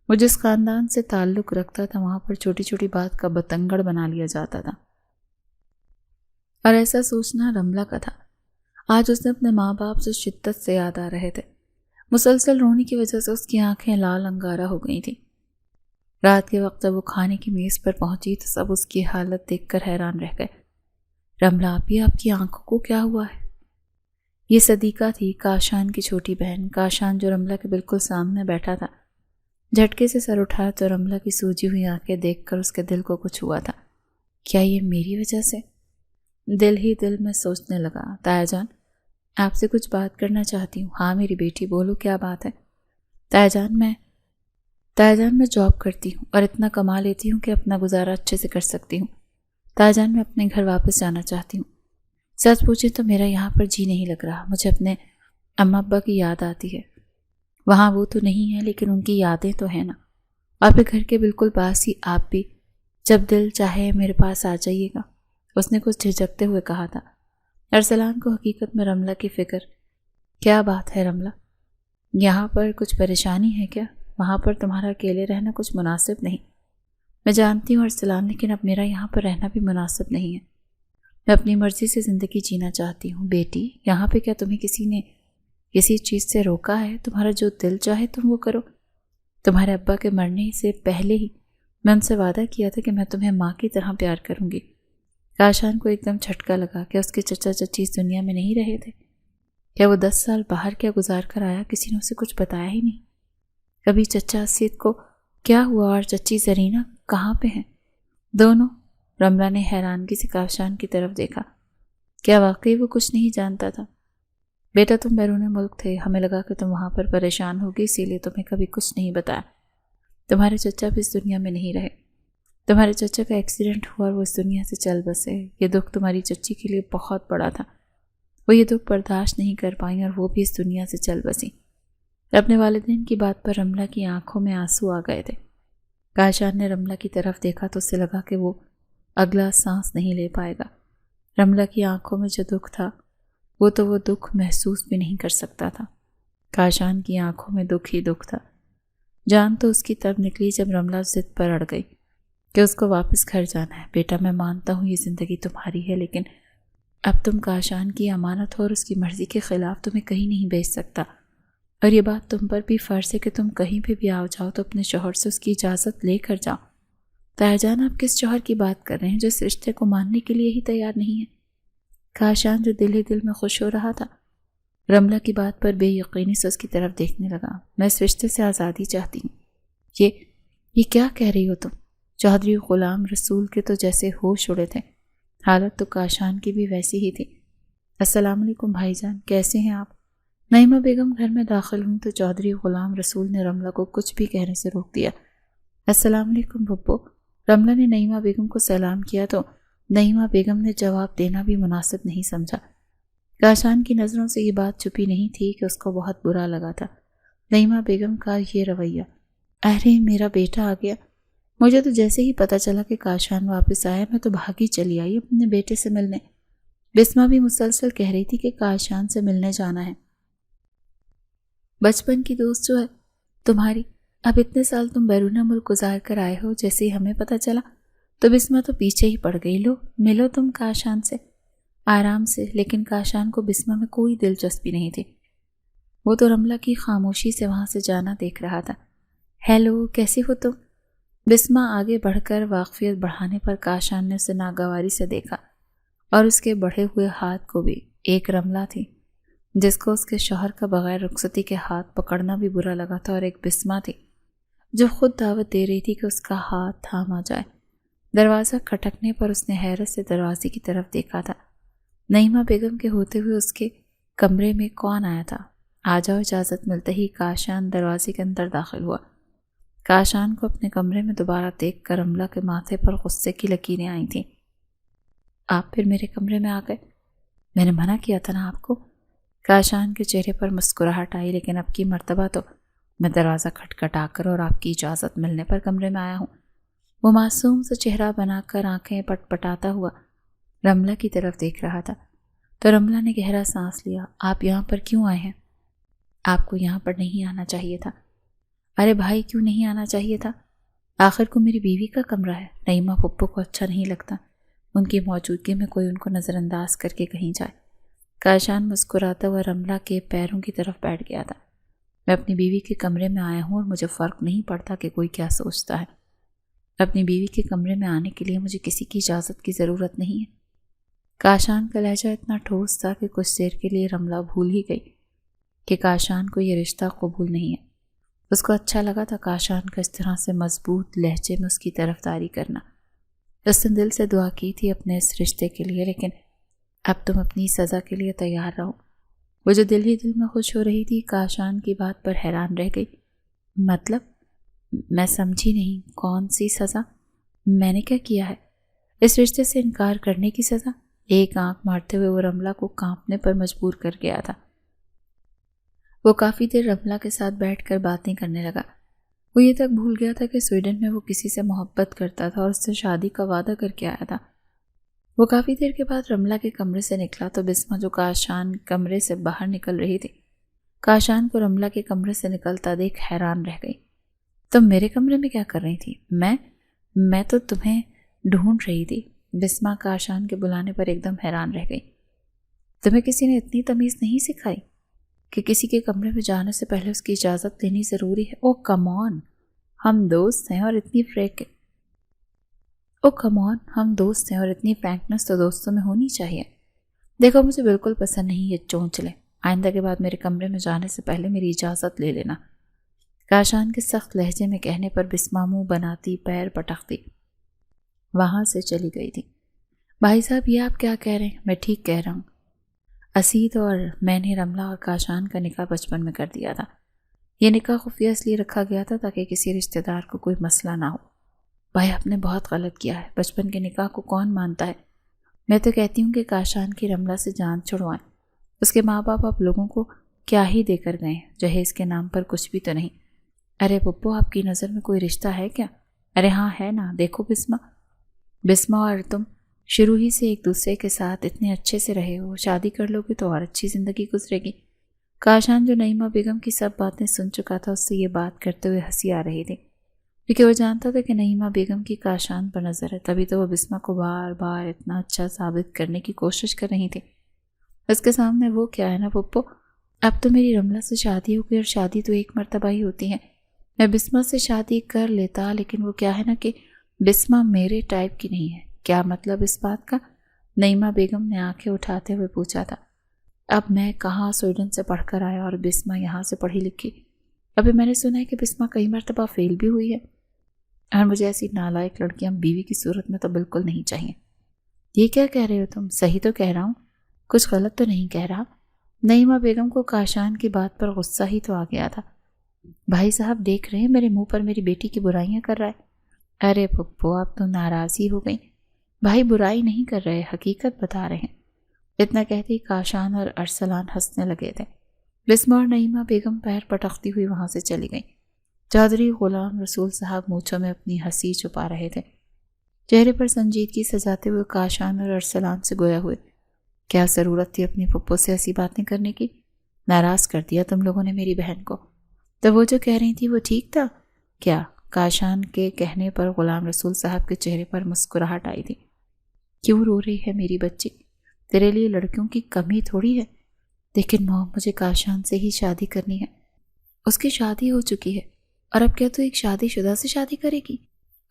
وہ جس خاندان سے تعلق رکھتا تھا وہاں پر چھوٹی چھوٹی بات کا بتنگڑ بنا لیا جاتا تھا، اور ایسا سوچنا رملہ کا تھا۔ آج اس نے اپنے ماں باپ سے شدت سے یاد آ رہے تھے۔ مسلسل رونے کی وجہ سے اس کی آنکھیں لال انگارہ ہو گئی تھیں۔ رات کے وقت جب وہ کھانے کی میز پر پہنچی تو سب اس کی حالت دیکھ کر حیران رہ گئے۔ رملہ آپی، آپ کی آنکھوں کو کیا ہوا ہے؟ یہ صدیقہ تھی، کاشان کی چھوٹی بہن۔ کاشان جو رملہ کے بالکل سامنے بیٹھا تھا، جھٹکے سے سر اٹھایا تو رملہ کی سوجی ہوئی آنکھیں دیکھ کر اس کے دل کو کچھ ہوا تھا۔ کیا یہ میری وجہ سے؟ دل ہی دل میں سوچنے لگا، تایا جان آپ سے کچھ بات کرنا چاہتی ہوں۔ ہاں میری بیٹی، بولو کیا بات ہے؟ تایا جان میں جاب کرتی ہوں اور اتنا کما لیتی ہوں کہ اپنا گزارا اچھے سے کر سکتی ہوں۔ تایا جان میں اپنے گھر واپس جانا چاہتی ہوں۔ سچ پوچھیں تو میرا یہاں پر جی نہیں لگ رہا، مجھے اپنے اماں ابا کی یاد آتی ہے۔ وہاں وہ تو نہیں ہے لیکن ان کی یادیں تو ہیں نا، اور پھر گھر کے بالکل پاس ہی آپ بھی جب دل چاہے میرے پاس آ جائیے گا۔ اس نے کچھ جھجکتے ہوئے کہا تھا۔ ارسلان کو حقیقت میں رملہ کی فکر۔ کیا بات ہے رملہ؟ یہاں پر کچھ پریشانی ہے کیا؟ وہاں پر تمہارا اکیلے رہنا کچھ مناسب نہیں۔ میں جانتی ہوں ارسلان، لیکن اب میرا یہاں پر رہنا بھی مناسب نہیں ہے۔ میں اپنی مرضی سے زندگی جینا چاہتی ہوں۔ بیٹی، یہاں پہ کیا تمہیں کسی نے کسی چیز سے روکا ہے؟ تمہارا جو دل چاہے تم وہ کرو۔ تمہارے ابا کے مرنے سے پہلے ہی میں ان سے وعدہ کیا تھا کہ میں تمہیں ماں کی طرح پیار کروں گی۔ کاشان کو ایک دم جھٹکا لگا۔ کیا اس کے چچا چچی اس دنیا میں نہیں رہے تھے؟ کیا وہ 10 سال باہر کیا گزار کر آیا؟ کسی نے اسے کچھ بتایا ہی نہیں؟ کبھی چچا اسید کو کیا ہوا اور چچی زرینہ کہاں پہ ہیں؟ دونوں؟ رملہ نے حیرانگی سے کاشان کی طرف دیکھا۔ کیا واقعی وہ کچھ نہیں جانتا تھا؟ بیٹا تم بیرون ملک تھے، ہمیں لگا کہ تم وہاں پر پریشان ہوگی، اسی لیے تمہیں کبھی کچھ نہیں بتایا۔ تمہارے چچا بھی اس دنیا میں نہیں رہے۔ تمہارے چچا کا ایکسیڈنٹ ہوا اور وہ اس دنیا سے چل بسے۔ یہ دکھ تمہاری چچی کے لیے بہت بڑا تھا، وہ یہ دکھ برداشت نہیں کر پائیں اور وہ بھی اس دنیا سے چل بسیں۔ اپنے والدین کی بات پر رملہ کی آنکھوں میں آنسو آ گئے تھے۔ کاشان نے رملہ کی طرف دیکھا تو اسے لگا کہ وہ اگلا سانس نہیں لے پائے گا۔ رملہ کی آنکھوں میں جو دکھ تھا وہ دکھ محسوس بھی نہیں کر سکتا تھا۔ کاشان کی آنکھوں میں دکھ ہی دکھ تھا۔ جان تو اس کی تب نکلی جب رملہ ضد پر اڑ گئی کہ اس کو واپس گھر جانا ہے۔ بیٹا میں مانتا ہوں یہ زندگی تمہاری ہے، لیکن اب تم کاشان کی امانت ہو اور اس کی مرضی کے خلاف تمہیں کہیں نہیں بھیج سکتا، اور یہ بات تم پر بھی فرض ہے کہ تم کہیں پہ بھی آؤ جاؤ تو اپنے شوہر سے اس کی اجازت لے کر جاؤ۔ تایا جان آپ کس شوہر کی بات کر رہے ہیں جو اس رشتے کو ماننے کے لیے ہی تیار نہیں ہے؟ کاشان جو دل ہی دل میں خوش ہو رہا تھا رملہ کی بات پر بے یقینی سے اس کی طرف دیکھنے لگا۔ میں اس رشتے سے آزادی چاہتی ہوں۔ یہ کیا کہہ رہی ہو تم؟ چودھری غلام رسول کے تو جیسے ہوش اڑے تھے، حالت تو کاشان کی بھی ویسی ہی تھی۔ السلام علیکم بھائی جان، کیسے ہیں آپ؟ نعیمہ بیگم گھر میں داخل ہوئی تو چودھری غلام رسول نے رملہ کو کچھ بھی کہنے سے روک دیا۔ السلام علیکم پھپھو۔ رملہ نے نعیمہ بیگم کو سلام کیا تو نعیمہ بیگم نے جواب دینا بھی مناسب نہیں سمجھا۔ کاشان کی نظروں سے یہ بات چھپی نہیں تھی کہ اس کو بہت برا لگا تھا نعیمہ بیگم کا یہ رویہ۔ ارے میرا بیٹا آ گیا، مجھے تو جیسے ہی پتہ چلا کہ کاشان واپس آیا میں تو بھاگی چلی آئی اپنے بیٹے سے ملنے۔ بسمہ بھی مسلسل کہہ رہی تھی کہ کاشان سے ملنے جانا ہے، بچپن کی دوست جو ہے تمہاری، اب اتنے سال تم بیرون ملک گزار کر آئے ہو، جیسے ہی ہمیں پتہ چلا تو بسمہ تو پیچھے ہی پڑ گئی، لو ملو تم کاشان سے آرام سے۔ لیکن کاشان کو بسمہ میں کوئی دلچسپی نہیں تھی، وہ تو رملہ کی خاموشی سے وہاں سے جانا دیکھ رہا تھا۔ ہیلو، کیسی ہو تم؟ بسمہ آگے بڑھ کر واقفیت بڑھانے پر کاشان نے اسے ناگواری سے دیکھا، اور اس کے بڑھے ہوئے ہاتھ کو بھی۔ ایک رملہ تھی جس کو اس کے شوہر کا بغیر رخصتی کے ہاتھ پکڑنا بھی برا لگا تھا، اور ایک بسمہ تھی جو خود دعوت دے رہی تھی کہ اس کا ہاتھ تھاما جائے۔ دروازہ کھٹکنے پر اس نے حیرت سے دروازے کی طرف دیکھا تھا۔ نعیمہ بیگم کے ہوتے ہوئے اس کے کمرے میں کون آیا تھا؟ آ جاؤ، اجازت ملتے ہی کاشان دروازے کے اندر داخل ہوا۔ کاشان کو اپنے کمرے میں دوبارہ دیکھ کر رملہ کے ماتھے پر غصے کی لکیریں آئی تھیں۔ آپ پھر میرے کمرے میں آ گئے، میں نے منع کیا تھا نا آپ کو۔ کاشان کے چہرے پر مسکراہٹ آئی، لیکن اب کی مرتبہ تو میں دروازہ کھٹکھٹا کر اور آپ کی اجازت ملنے پر کمرے میں آیا ہوں۔ وہ معصوم سے چہرہ بنا کر آنکھیں پٹ پٹاتا ہوا رملہ کی طرف دیکھ رہا تھا تو رملہ نے گہرا سانس لیا۔ آپ یہاں پر کیوں آئے ہیں؟ آپ کو یہاں پر نہیں آنا چاہیے تھا۔ ارے بھائی، کیوں نہیں آنا چاہیے تھا؟ آخر کو میری بیوی کا کمرہ ہے، نعیمہ پھپھو کو اچھا نہیں لگتا ان کی موجودگی میں کوئی ان کو نظر انداز کر کے کہیں جائے۔ کاشان مسکراتا ہوا رملہ کے پیروں کی طرف بیٹھ گیا تھا۔ میں اپنی بیوی کے کمرے میں آیا ہوں اور مجھے فرق نہیں پڑتا کہ کوئی کیا سوچتا ہے۔ اپنی بیوی کے کمرے میں آنے کے لیے مجھے کسی کی اجازت کی ضرورت نہیں ہے۔ کاشان کا لہجہ اتنا ٹھوس تھا کہ کچھ دیر کے لیے رملہ بھول ہی گئی کہ کاشان کو یہ رشتہ قبول نہیں ہے۔ اس کو اچھا لگا تھا کاشان کا اس طرح سے مضبوط لہجے میں اس کی طرفداری کرنا۔ اس نے دل سے دعا کی تھی اپنے اس رشتے کے لیے، لیکن اب تم اپنی سزا کے لیے تیار رہو۔ وہ جو دل ہی دل میں خوش ہو رہی تھی کاشان کی بات پر حیران رہ گئی۔ مطلب؟ میں سمجھی نہیں، کون سی سزا؟ میں نے کیا کیا ہے؟ اس رشتے سے انکار کرنے کی سزا؟ ایک آنکھ مارتے ہوئے وہ رملہ کو کانپنے پر مجبور کر گیا تھا۔ وہ کافی دیر رملہ کے ساتھ بیٹھ کر باتیں کرنے لگا۔ وہ یہ تک بھول گیا تھا کہ سویڈن میں وہ کسی سے محبت کرتا تھا اور اس سے شادی کا وعدہ کر کے آیا تھا۔ وہ کافی دیر کے بعد رملہ کے کمرے سے نکلا تو بسمہ جو کاشان کمرے سے باہر نکل رہی تھی، کاشان کو رملہ کے کمرے سے نکلتا دیکھ حیران رہ گئی۔ تم میرے کمرے میں کیا کر رہی تھی؟ میں تو تمہیں ڈھونڈ رہی تھی۔ بسمہ کاشان کے بلانے پر ایک دم حیران رہ گئی۔ تمہیں کسی نے اتنی تمیز نہیں سکھائی کہ کسی کے کمرے میں جانے سے پہلے اس کی اجازت لینی ضروری ہے؟ او کم آن، ہم دوست ہیں اور اتنی فرینکنس تو دوستوں میں ہونی چاہیے۔ دیکھو مجھے بالکل پسند نہیں یہ چونچلے، آئندہ کے بعد میرے کمرے میں جانے سے پہلے میری اجازت لے لینا۔ کاشان کے سخت لہجے میں کہنے پر بسمہ منہ بناتی پیر پٹکتی وہاں سے چلی گئی تھی۔ بھائی صاحب، یہ آپ کیا کہہ رہے ہیں؟ میں ٹھیک کہہ رہا ہوں۔ اسید اور میں نے رملہ اور کاشان کا نکاح بچپن میں کر دیا تھا۔ یہ نکاح خفیہ اس لیے رکھا گیا تھا تاکہ کسی رشتہ دار کو کوئی مسئلہ نہ ہو۔ بھائی آپ نے بہت غلط کیا ہے، بچپن کے نکاح کو کون مانتا ہے؟ میں تو کہتی ہوں کہ کاشان کی رملہ سے جان چھڑوائیں۔ اس کے ماں باپ آپ لوگوں کو کیا ہی دے کر گئے ہیں، جہیز کے نام پر کچھ بھی تو نہیں۔ ارے پپو، آپ کی نظر میں کوئی رشتہ ہے کیا؟ ارے ہاں ہے نا، دیکھو بسمہ اور تم شروع ہی سے ایک دوسرے کے ساتھ اتنے اچھے سے رہے ہو، شادی کر لو گے تو اور اچھی زندگی گزرے گی۔ کاشان جو نعیمہ بیگم کی سب باتیں سن چکا تھا، اس سے یہ بات کرتے ہوئے ہنسی آ رہی تھی، کیونکہ وہ جانتا تھا کہ نعیمہ بیگم کی کاشان پر نظر ہے، تبھی تو وہ بسمہ کو بار بار اتنا اچھا ثابت کرنے کی کوشش کر رہی تھی۔ اس کے سامنے وہ کیا ہے نا پپو، اب تو میری رملہ سے شادی ہو گئی اور شادی تو ایک مرتبہ ہی ہوتی ہے۔ میں بسمہ سے شادی کر لیتا، لیکن وہ کیا ہے نا کہ بسمہ میرے ٹائپ کی نہیں ہے۔ کیا مطلب اس بات کا؟ نعیمہ بیگم نے آنکھیں اٹھاتے ہوئے پوچھا تھا۔ اب میں کہاں سویڈن سے پڑھ کر آیا اور بسمہ یہاں سے پڑھی لکھی، ابھی میں نے سنا ہے کہ بسما کئی مرتبہ فیل بھی ہوئی ہے، اور مجھے ایسی نالائق لڑکیاں بیوی کی صورت میں تو بالکل نہیں چاہیے۔ یہ کیا کہہ رہے ہو تم؟ صحیح تو کہہ رہا ہوں، کچھ غلط تو نہیں کہہ رہا۔ نعیمہ بیگم کو کاشان کی بات پر غصہ ہی تو آ گیا تھا۔ بھائی صاحب دیکھ رہے ہیں میرے منہ پر میری بیٹی کی برائیاں کر رہا ہے۔ ارے پھپھو اب تو ناراض ہی ہو گئی۔ بھائی برائی نہیں کر رہے، حقیقت بتا رہے ہیں۔ اتنا کہتے ہی کاشان اور ارسلان ہنسنے لگے تھے۔ بسما اور نعیمہ بیگم پیر پٹکتی ہوئی وہاں سے چلی گئیں۔ چودھری غلام رسول صاحب مونچھوں میں اپنی ہنسی چھپا رہے تھے، چہرے پر سنجیدگی سجاتے ہوئے کاشان اور ارسلان سے گویا ہوئے، کیا ضرورت تھی اپنی پھپھو سے ایسی باتیں کرنے کی؟ ناراض کر دیا تم لوگوں نے میری بہن کو۔ تو وہ جو کہہ رہی تھی وہ ٹھیک تھا کیا؟ کاشان کے کہنے پر غلام رسول صاحب کے چہرے پر مسکراہٹ آئی تھی۔ کیوں رو رہی ہے میری بچی؟ تیرے لیے لڑکیوں کی کمی تھوڑی ہے، لیکن مجھے کاشان سے ہی شادی کرنی ہے۔ اس کی شادی ہو چکی ہے، اور اب کیا تو ایک شادی شدہ سے شادی کرے گی؟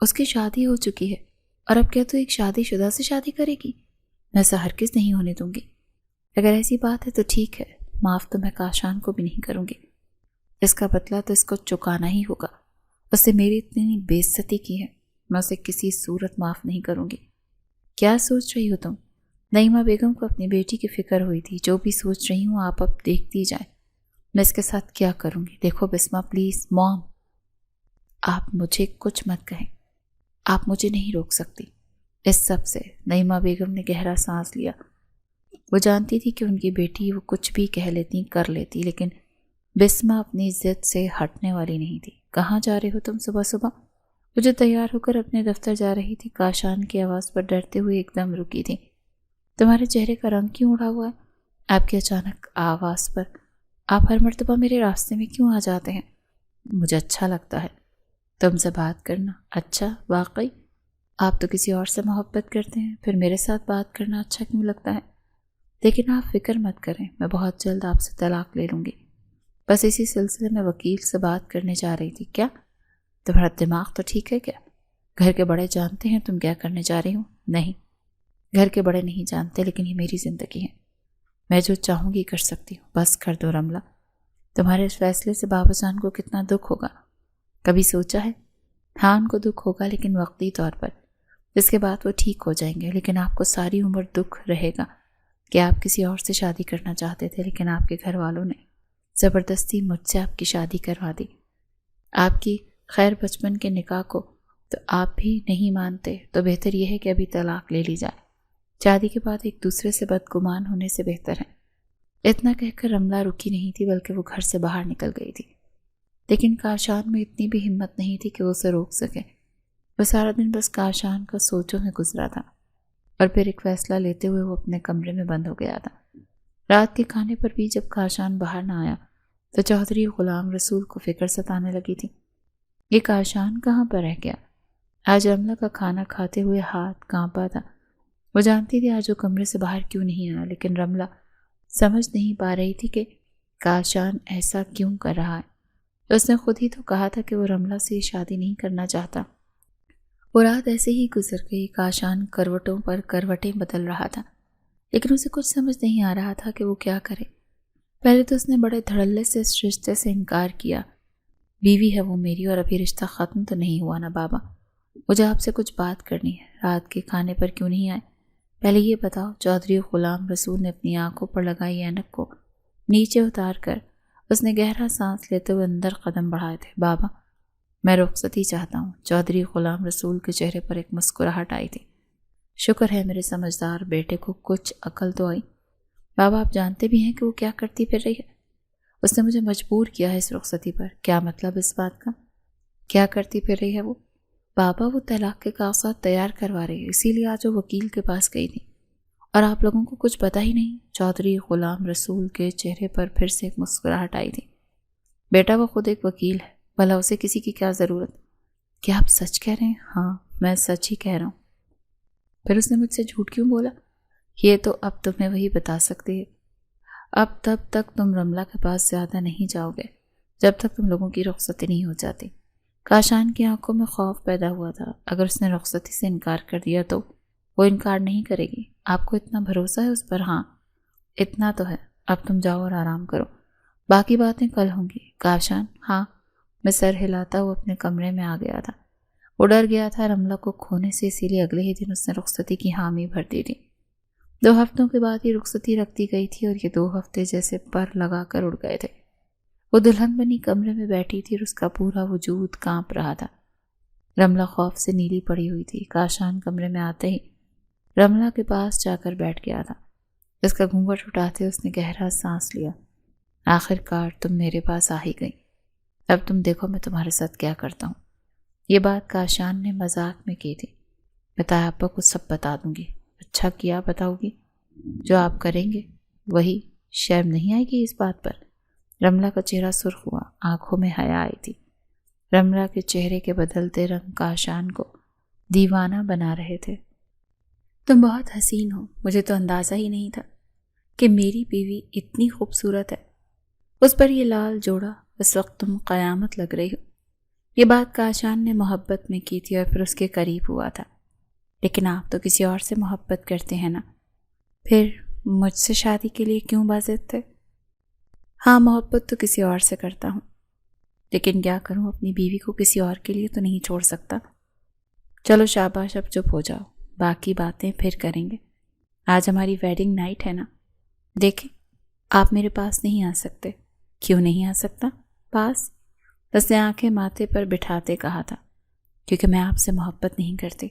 اس کی شادی ہو چکی ہے، اور اب کیا تو ایک شادی شدہ سے شادی کرے گی؟ میں ایسا ہرگز نہیں ہونے دوں گی۔ اگر ایسی بات ہے تو ٹھیک ہے، معاف تو میں کاشان کو بھی نہیں کروں گی۔ اس کا بدلہ تو اس کو چکانا ہی ہوگا۔ اس نے میری اتنی بے عزتی کی ہے، میں اسے کسی صورت معاف نہیں کروں گی۔ کیا سوچ رہی ہو تم؟ نعیمہ بیگم کو اپنی بیٹی کی فکر ہوئی تھی۔ جو بھی سوچ رہی ہوں آپ اب دیکھتی جائیں، میں اس کے ساتھ کیا کروں گی۔ دیکھو بسما پلیز، موم آپ مجھے کچھ مت کہیں، آپ مجھے نہیں روک سکتی۔ اس سب سے نعیمہ بیگم نے گہرا سانس لیا۔ وہ جانتی تھی کہ ان کی بیٹی وہ کچھ بھی کہہ لیتی کر لیتی، لیکن بسما اپنی ضد سے ہٹنے والی نہیں تھی۔ کہاں جا رہے ہو تم صبح صبح؟ وہ جو تیار ہو کر اپنے دفتر جا رہی تھی، کاشان کی آواز پر ڈرتے ہوئے ایک دم رکی تھی۔ تمہارے چہرے کا رنگ کیوں اڑا ہوا ہے؟ آپ کی اچانک آواز پر آپ ہر مرتبہ میرے راستے میں کیوں آ جاتے ہیں؟ مجھے اچھا لگتا ہے تم سے بات کرنا۔ اچھا واقعی؟ آپ تو کسی اور سے محبت کرتے ہیں، پھر میرے ساتھ بات کرنا اچھا کیوں لگتا ہے؟ لیکن آپ فکر مت کریں، میں بہت جلد آپ سے طلاق لے لوں گی۔ بس اسی سلسلے میں وکیل سے بات کرنے جا رہی تھی۔ کیا تمہارا دماغ تو ٹھیک ہے کیا؟ گھر کے بڑے جانتے ہیں تم کیا کرنے جا رہی ہوں؟ نہیں، گھر کے بڑے نہیں جانتے، لیکن یہ میری زندگی ہے، میں جو چاہوں گی کر سکتی ہوں۔ بس کر دو رملہ، تمہارے اس فیصلے سے بابا جان کو کتنا دکھ ہوگا، کبھی سوچا ہے؟ ہاں ان کو دکھ ہوگا، لیکن وقتی طور پر، جس کے بعد وہ ٹھیک ہو جائیں گے۔ لیکن آپ کو ساری عمر دکھ رہے گا کہ آپ کسی اور سے شادی کرنا چاہتے تھے، لیکن آپ کے گھر والوں نے زبردستی مجھ سے آپ کی شادی کروا دی۔ آپ کی خیر بچپن کے نکاح کو تو آپ بھی نہیں مانتے، تو بہتر یہ ہے کہ ابھی طلاق لے لی جائے۔ شادی کے بعد ایک دوسرے سے بدگمان ہونے سے بہتر ہے۔ اتنا کہہ کر رملہ رکی نہیں تھی، بلکہ وہ گھر سے باہر نکل گئی تھی۔ لیکن کاشان میں اتنی بھی ہمت نہیں تھی کہ وہ اسے روک سکے۔ وہ سارا دن بس کاشان کا سوچوں میں گزرا تھا، اور پھر ایک فیصلہ لیتے ہوئے وہ اپنے کمرے میں بند ہو گیا تھا۔ رات کے کھانے پر بھی جب کاشان باہر نہ آیا تو چودھری غلام رسول کو فکر ستانے لگی تھی، یہ کاشان کہاں پر رہ گیا؟ آج رملہ کا کھانا کھاتے ہوئے ہاتھ کانپا تھا۔ وہ جانتی تھی آج وہ کمرے سے باہر کیوں نہیں آیا، لیکن رملہ سمجھ نہیں پا رہی تھی کہ کاشان ایسا کیوں کر رہا ہے۔ اس نے خود ہی تو کہا تھا کہ وہ رملہ سے شادی نہیں کرنا چاہتا۔ وہ رات ایسے ہی گزر گئی۔ کاشان کروٹوں پر کروٹیں بدل رہا تھا، لیکن اسے کچھ سمجھ نہیں آ رہا تھا کہ وہ کیا کرے۔ پہلے تو اس نے بڑے دھڑلے سے اس رشتے سے انکار کیا۔ بیوی ہے وہ میری، اور ابھی رشتہ ختم تو نہیں ہوا نا بابا، مجھے آپ سے کچھ بات کرنی ہے۔ رات کے کھانے پر کیوں نہیں آئے؟ پہلے یہ بتاؤ۔ چودھری غلام رسول نے اپنی آنکھوں پر لگائی اینک کو نیچے اتار کر اس نے گہرا سانس لیتے ہوئے اندر قدم بڑھائے تھے۔ بابا میں رخصتی چاہتا ہوں۔ چودھری غلام رسول کے چہرے پر ایک مسکراہٹ آئی تھی۔ شکر ہے میرے سمجھدار بیٹے کو کچھ عقل تو آئی۔ بابا آپ جانتے بھی ہیں کہ وہ کیا کرتی پھر رہی ہے؟ اس نے مجھے مجبور کیا ہے اس رخصتی پر۔ کیا مطلب اس بات کا؟ کیا کرتی پھر رہی ہے وہ؟ بابا وہ طلاق کے کاغذات تیار کروا رہی ہے، اسی لیے آج وہ وکیل کے پاس گئی تھی، اور آپ لوگوں کو کچھ پتہ ہی نہیں۔ چودھری غلام رسول کے چہرے پر پھر سے ایک مسکراہٹ آئی تھی۔ بیٹا وہ خود ایک وکیل ہے، بھلا اسے کسی کی کیا ضرورت؟ کیا آپ سچ کہہ رہے ہیں؟ ہاں میں سچ ہی کہہ رہا ہوں۔ پھر اس نے مجھ سے جھوٹ کیوں بولا؟ یہ تو اب تمہیں وہی بتا سکتی ہے۔ اب تب تک تم رملہ کے پاس زیادہ نہیں جاؤ گے جب تک تم لوگوں کی رخصتی نہیں ہو جاتی۔ کاشان کی آنکھوں میں خوف پیدا ہوا تھا۔ اگر اس نے رخصتی سے انکار کر دیا تو وہ انکار نہیں کرے گی۔ آپ کو اتنا بھروسہ ہے اس پر؟ ہاں اتنا تو ہے۔ اب تم جاؤ اور آرام کرو، باقی باتیں کل ہوں گی۔ کاشان ہاں میں سر ہلاتا ہوا اپنے کمرے میں آ گیا تھا۔ وہ ڈر گیا تھا رملہ کو کھونے سے، اسی لیے اگلے ہی دن اس نے رخصتی کی حامی بھر دی تھی۔ 2 ہفتوں کے بعد ہی رخصتی رکھ دی گئی تھی اور یہ 2 ہفتے جیسے پر لگا کر اڑ گئے تھے۔ وہ دلہن بنی کمرے میں بیٹھی تھی اور اس کا پورا وجود کانپ رہا تھا۔ رملہ خوف سے نیلی پڑی ہوئی تھی۔ کاشان کمرے میں آتے ہی رملہ کے پاس جا کر بیٹھ گیا تھا۔ اس کا گھونگھٹ اٹھاتے اس نے گہرا سانس لیا۔ آخر کار تم میرے پاس آ ہی گئی، اب تم دیکھو میں تمہارے ساتھ کیا کرتا ہوں۔ یہ بات کاشان نے مذاق میں کی تھی۔ میں تایا ابا کو سب بتا دوں گی۔ اچھا کیا بتاؤ گی؟ جو آپ کریں گے وہی۔ شرم نہیں آئے گی اس بات پر؟ رملہ کا چہرہ سرخ ہوا، آنکھوں میں حیا آئی تھی۔ رملہ کے چہرے کے بدلتے رنگ کاشان کو دیوانہ بنا رہے تھے۔ تم بہت حسین ہو، مجھے تو اندازہ ہی نہیں تھا کہ میری بیوی اتنی خوبصورت ہے۔ اس پر یہ لال جوڑا، اس وقت تم قیامت لگ رہی ہو۔ یہ بات کاشان نے محبت میں کی تھی اور پھر اس کے قریب ہوا تھا۔ لیکن آپ تو کسی اور سے محبت کرتے ہیں نا، پھر مجھ سے شادی کے لیے کیوں باضد تھے؟ ہاں، محبت تو کسی اور سے کرتا ہوں، لیکن کیا کروں، اپنی بیوی کو کسی اور کے لیے تو نہیں چھوڑ سکتا۔ چلو شاباش، اب چپ ہو جاؤ، باقی باتیں پھر کریں گے۔ آج ہماری ویڈنگ نائٹ ہے نا۔ دیکھیں، آپ میرے پاس نہیں آ سکتے۔ کیوں نہیں آ سکتا پاس؟ اس نے آنکھیں ماتھے پر بٹھاتے کہا تھا، کیونکہ میں آپ سے محبت نہیں کرتی۔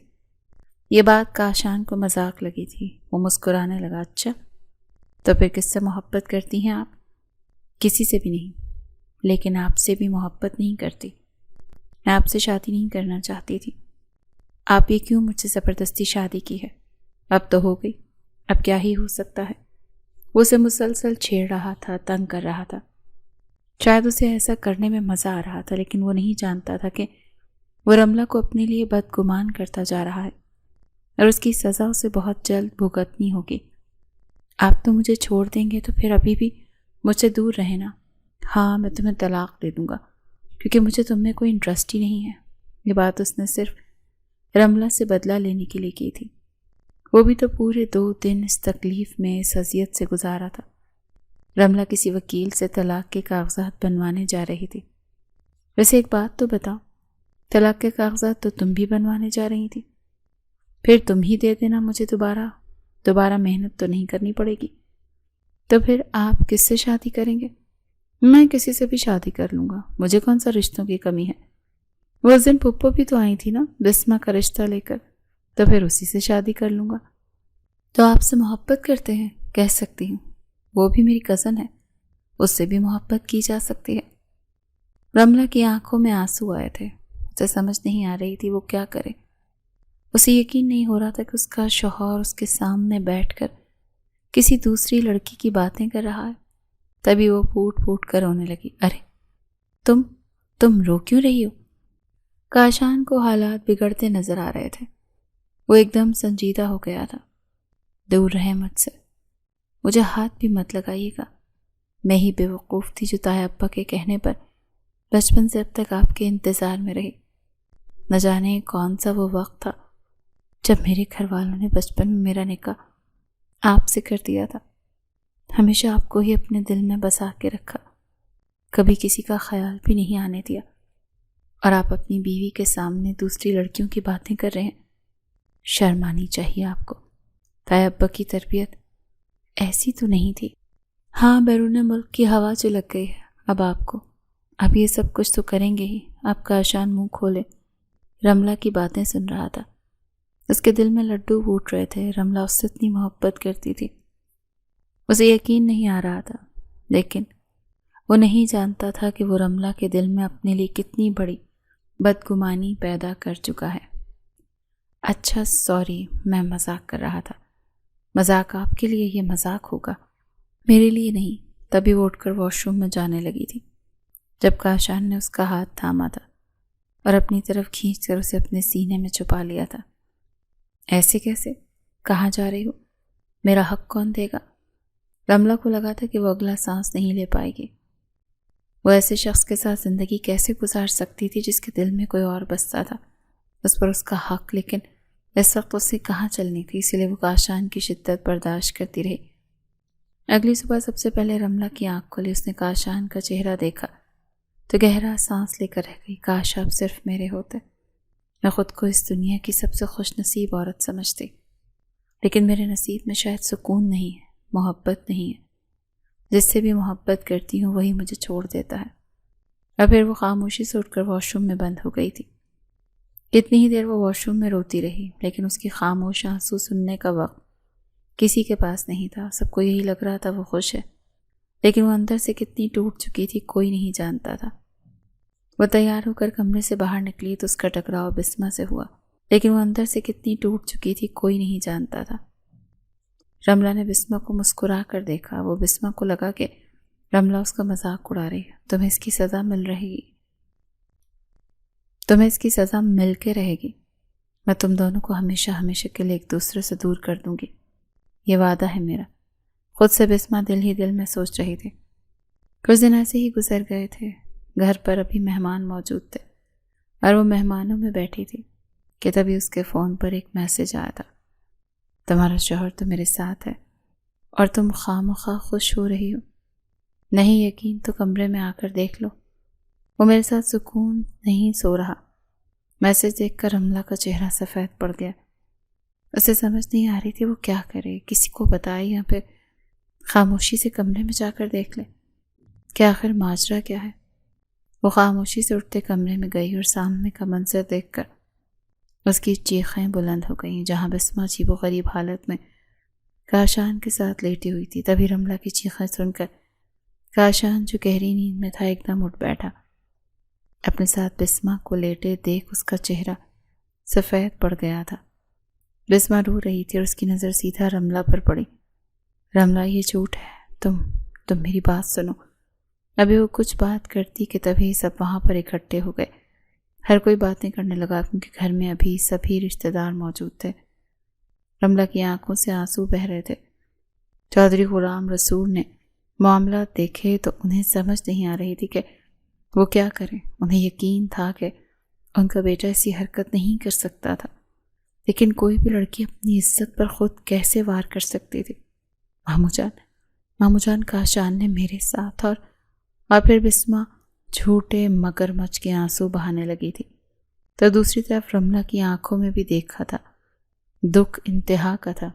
یہ بات کاشان کو مذاق لگی تھی۔ وہ مسکرانے لگا۔ اچھا، تو پھر کس سے محبت کرتی ہیں آپ؟ کسی سے بھی نہیں، لیکن آپ سے بھی محبت نہیں کرتی۔ میں آپ سے شادی نہیں کرنا چاہتی تھی۔ آپ یہ کیوں مجھ سے زبردستی شادی کی ہے؟ اب تو ہو گئی، اب کیا ہی ہو سکتا ہے۔ وہ اسے مسلسل چھیڑ رہا تھا، تنگ کر رہا تھا۔ شاید اسے ایسا کرنے میں مزہ آ رہا تھا، لیکن وہ نہیں جانتا تھا کہ وہ رملہ کو اپنے لیے بدگمان کرتا جا رہا ہے اور اس کی سزا اسے بہت جلد بھگتنی ہوگی۔ آپ تو مجھے چھوڑ دیں گے تو پھر ابھی بھی مجھ سے دور رہنا۔ ہاں، میں تمہیں طلاق دے دوں گا، کیونکہ مجھے تم میں کوئی انٹرسٹ ہی نہیں ہے۔ یہ بات اس نے صرف رملہ سے بدلہ لینے کے لیے کی تھی۔ وہ بھی تو پورے 2 دن اس تکلیف میں، اس اذیت سے گزارا تھا۔ رملہ کسی وکیل سے طلاق کے کاغذات بنوانے جا رہی تھی۔ ویسے ایک بات تو بتاؤ، طلاق کے کاغذات تو تم بھی بنوانے جا رہی تھی، پھر تم ہی دے دینا، مجھے دوبارہ محنت تو نہیں کرنی پڑے گی۔ تو پھر آپ کس سے شادی کریں گے؟ میں کسی سے بھی شادی کر لوں گا، مجھے کون سا رشتوں کی کمی ہے۔ وہ اس دن پھپھو بھی تو آئی تھی نا بسمہ کا رشتہ لے کر، تو پھر اسی سے شادی کر لوں گا۔ تو آپ سے محبت کرتے ہیں؟ کہہ سکتی ہوں، وہ بھی میری کزن ہے، اس سے بھی محبت کی جا سکتی ہے۔ رملہ کی آنکھوں میں آنسو آئے تھے۔ اسے سمجھ نہیں آ رہی تھی وہ کیا کرے۔ اسے یقین نہیں ہو رہا تھا کہ اس کا شوہر اس کے سامنے بیٹھ کر کسی دوسری لڑکی کی باتیں کر رہا ہے۔ تبھی وہ پھوٹ پھوٹ کر رونے لگی۔ ارے تم رو کیوں رہی ہو؟ کاشان کو حالات بگڑتے نظر آ رہے تھے۔ وہ ایک دم سنجیدہ ہو گیا تھا۔ دور رہے مجھ سے، مجھے ہاتھ بھی مت لگائیے گا۔ میں ہی بے وقوف تھی جو تایا ابا کے کہنے پر بچپن سے اب تک آپ کے انتظار میں رہی۔ نہ جانے کون سا وہ وقت تھا جب میرے گھر والوں نے بچپن میں میرا نکاح آپ سے کر دیا تھا۔ ہمیشہ آپ کو ہی اپنے دل میں بسا کے رکھا، کبھی کسی کا خیال بھی نہیں آنے دیا، اور آپ اپنی بیوی کے سامنے دوسری لڑکیوں کی باتیں کر رہے ہیں۔ شرم آنی چاہیے آپ کو۔ تایا ابا کی تربیت ایسی تو نہیں تھی۔ ہاں، بیرون ملک کی ہوا جو لگ گئی ہے اب آپ کو، اب یہ سب کچھ تو کریں گے ہی۔ آپ کاشان منہ کھولے رملہ کی باتیں سن رہا تھا۔ اس کے دل میں لڈو پھوٹ رہے تھے۔ رملہ اس سے اتنی محبت کرتی تھی، اسے یقین نہیں آ رہا تھا، لیکن وہ نہیں جانتا تھا کہ وہ رملہ کے دل میں اپنے لیے کتنی بڑی بدگمانی پیدا کر چکا ہے۔ اچھا سوری، میں مذاق کر رہا تھا۔ مذاق آپ کے لیے یہ مذاق ہوگا، میرے لیے نہیں۔ تبھی وہ اٹھ کر واش روم میں جانے لگی تھی جب کاشان نے اس کا ہاتھ تھاما تھا اور اپنی طرف کھینچ کر اسے اپنے سینے میں چھپا لیا تھا۔ ایسے کیسے؟ کہاں جا رہی ہو؟ میرا حق کون دے گا؟ رملہ کو لگا تھا کہ وہ اگلا سانس نہیں لے پائے گی۔ وہ ایسے شخص کے ساتھ زندگی کیسے گزار سکتی تھی جس کے دل میں کوئی اور بستا تھا، اس پر اس کا حق، لیکن اس وقت اسے کہاں چلنی تھی، اسی لیے وہ کاشان کی شدت برداشت کرتی رہی۔ اگلی صبح سب سے پہلے رملہ کی آنکھ کھلی، اس نے کاشان کا چہرہ دیکھا تو گہرا سانس لے کر رہ گئی۔ کاش آپ صرف میرے ہوتے، میں خود کو اس دنیا کی سب سے خوش نصیب عورت سمجھتی، لیکن میرے نصیب میں شاید سکون نہیں ہے، محبت نہیں ہے۔ جس سے بھی محبت کرتی ہوں وہی مجھے چھوڑ دیتا ہے۔ اور پھر وہ خاموشی سے اٹھ کر واش روم میں بند ہو گئی تھی۔ کتنی ہی دیر وہ واش روم میں روتی رہی، لیکن اس کی خاموش آنسو سننے کا وقت کسی کے پاس نہیں تھا۔ سب کو یہی لگ رہا تھا وہ خوش ہے، لیکن وہ اندر سے کتنی ٹوٹ چکی تھی کوئی نہیں جانتا تھا۔ وہ تیار ہو کر کمرے سے باہر نکلی تو اس کا ٹکراؤ بسمہ سے ہوا، لیکن وہ اندر سے کتنی ٹوٹ چکی تھی کوئی نہیں جانتا تھا۔ رملہ نے بسمہ کو مسکرا کر دیکھا۔ وہ بسمہ کو لگا کہ رملہ اس کا مذاق اڑا رہی ہے۔ تمہیں اس کی سزا مل رہے گی، تمہیں اس کی سزا مل کے رہے گی۔ میں تم دونوں کو ہمیشہ ہمیشہ کے لیے ایک دوسرے سے دور کر دوں گی، یہ وعدہ ہے میرا۔ خود سے بسمہ دل ہی دل میں سوچ رہی تھی۔ کچھ دن ایسے ہی گزر گئے تھے۔ گھر پر ابھی مہمان موجود تھے اور وہ مہمانوں میں بیٹھی تھی کہ تبھی اس کے فون پر ایک میسج آیا تھا، تمہارا شوہر تو میرے ساتھ ہے اور تم خواہ خوش ہو رہی ہو۔ نہیں یقین تو کمرے میں آ کر دیکھ لو، وہ میرے ساتھ سکون نہیں سو رہا۔ میسج دیکھ کر رملہ کا چہرہ سفید پڑ گیا۔ اسے سمجھ نہیں آ رہی تھی وہ کیا کرے، کسی کو بتائے یا پھر خاموشی سے کمرے میں جا کر دیکھ لے کہ آخر ماجرا کیا ہے۔ وہ خاموشی سے اٹھتے کمرے میں گئی اور سامنے کا منظر دیکھ کر اس کی چیخیں بلند ہو گئیں۔ جہاں بسمہ عجیب و غریب حالت میں کاشان کے ساتھ لیٹی ہوئی تھی، تبھی رملہ کی چیخیں سن کر کاشان جو گہری نیند میں تھا ایک دم اٹھ بیٹھا۔ اپنے ساتھ بسمہ کو لیٹے دیکھ اس کا چہرہ سفید پڑ گیا تھا۔ بسمہ رو رہی تھی اور اس کی نظر سیدھا رملہ پر پڑی۔ رملہ یہ جھوٹ ہے، تم میری بات سنو۔ ابھی وہ کچھ بات کرتی کہ تبھی سب وہاں پر اکٹھے ہو گئے۔ ہر کوئی باتیں کرنے لگا کیونکہ گھر میں ابھی سبھی رشتہ دار موجود تھے۔ رملہ کی آنکھوں سے آنسو بہہ رہے تھے۔ چودھری غلام رسول نے معاملات دیکھے تو انہیں سمجھ نہیں آ رہی تھی کہ وہ کیا کریں۔ انہیں یقین تھا کہ ان کا بیٹا ایسی حرکت نہیں کر سکتا تھا، لیکن کوئی بھی لڑکی اپنی عزت پر خود کیسے وار کر سکتی تھی۔ مامو جان کاشان نے میرے ساتھ اور پھر بسمہ جھوٹے مگرمچھ کے آنسو بہانے لگی تھی۔ تو دوسری طرف رملہ کی آنکھوں میں بھی دیکھا تھا دکھ انتہا کا تھا۔